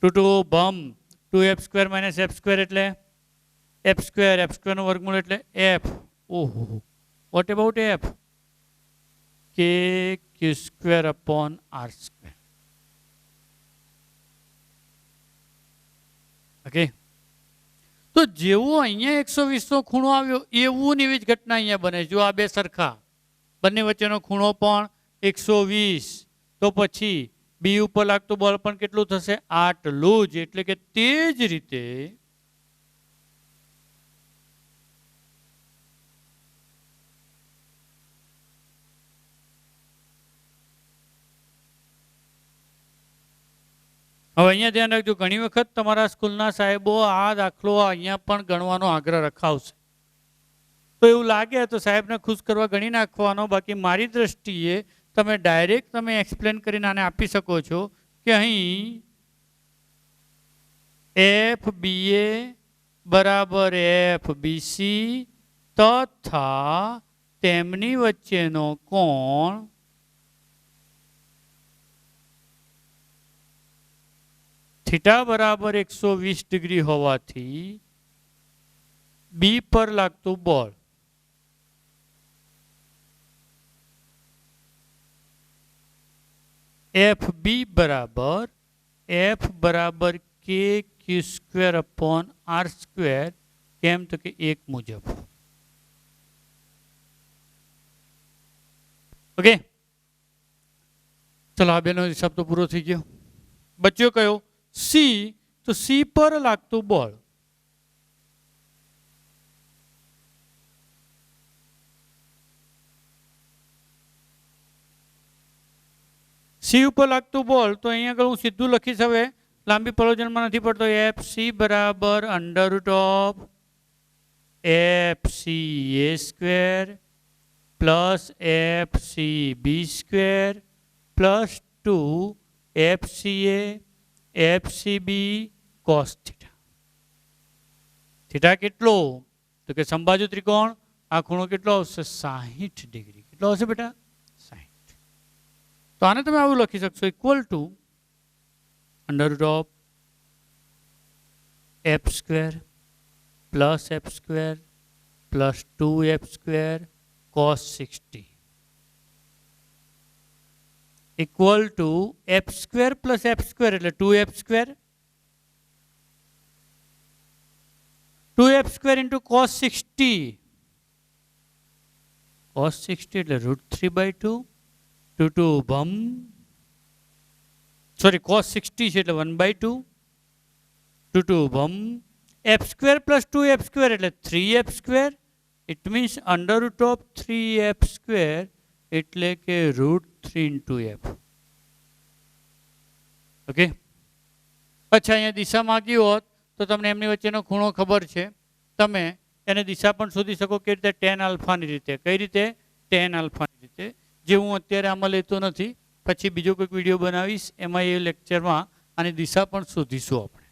[SPEAKER 1] 2 બમ 2f square minus f square એટલે f સ્ક્વેર નો વર્ગમૂળ એટલે f. ઓહો, what about f? K Q square upon R square. Okay, તો જેવો અહીંયા 120 નો ખૂણો આવ્યો એવું એવી જ ઘટના અહીંયા બને. જો આ બે સરખા, બંને વચ્ચેનો ખૂણો પણ 120, તો પછી બી ઉપર લાગતું બળ પણ કેટલું થશે? આટલું જ. એટલે કે તે જ રીતે હવે અહીંયા ધ્યાન રાખજો, ઘણી વખત તમારા સ્કૂલના સાહેબો આ દાખલો અહીંયા પણ ગણવાનો આગ્રહ રખાવશે. તો એવું લાગે તો સાહેબને ખુશ કરવા ગણી નાખવાનો. બાકી મારી દ્રષ્ટિએ તમે ડાયરેક્ટ તમે એક્સપ્લેન કરીને આને આપી શકો છો કે અહીં એફ બી એ બરાબર એફ બીસી તથા તેમની વચ્ચેનો કોણ થીટા બરાબર 120 ડિગ્રી હોવાથી બી પર લાગતું બળ એફ બી બરાબર કે Q square upon R square, કેમ તો કે એક મુજબ. ઓકે, ચલો આ બેનો હિસાબ તો પૂરો થઈ ગયો. બચ્યો કયો? સી. તો સી પર લાગતું બળ સી ઉપર લાગતું બોલ, તો અહીંયા આગળ હું સીધું લખીશ. હવે લાંબી પ્રયોજનમાં નથી પડતો. એફ સી બરાબર under root of F C A square plus F C B square plus 2 F C F C B cos theta. Theta કેટલો? તો કે સમબાજુ ત્રિકોણ, આ ખૂણો કેટલો આવશે? 60 ડિગ્રી. કેટલો આવશે બેટા? 60. તો આને તમે આવું લખી શકશો, equal to under root of F square plus F square plus 2 F square cos 60 equal to F square plus F square એટલે 2f square, 2f square into cos 60. Cos 60 એટલે √3/2 2 2 બમ, સોરી કોસ 60 છે એટલે 1/2 2 2 બમ. F square plus 2f square એટલે 3f square. It means under root of 3f square એટલે કે √3 into f. Okay, અચ્છા અહીંયા દિશા માગી હોત તો તમને એમની વચ્ચેનો ખૂણો ખબર છે, તમે એને દિશા પણ શોધી શકો. કે રીતે? tan આલ્ફાની રીતે. કઈ રીતે? tan આલ્ફાની રીતે, જે હું અત્યારે આમાં લેતો નથી. પછી બીજો કોઈક વિડીયો બનાવીશ, એમાં એ લેક્ચરમાં આની દિશા પણ શોધીશું આપણે.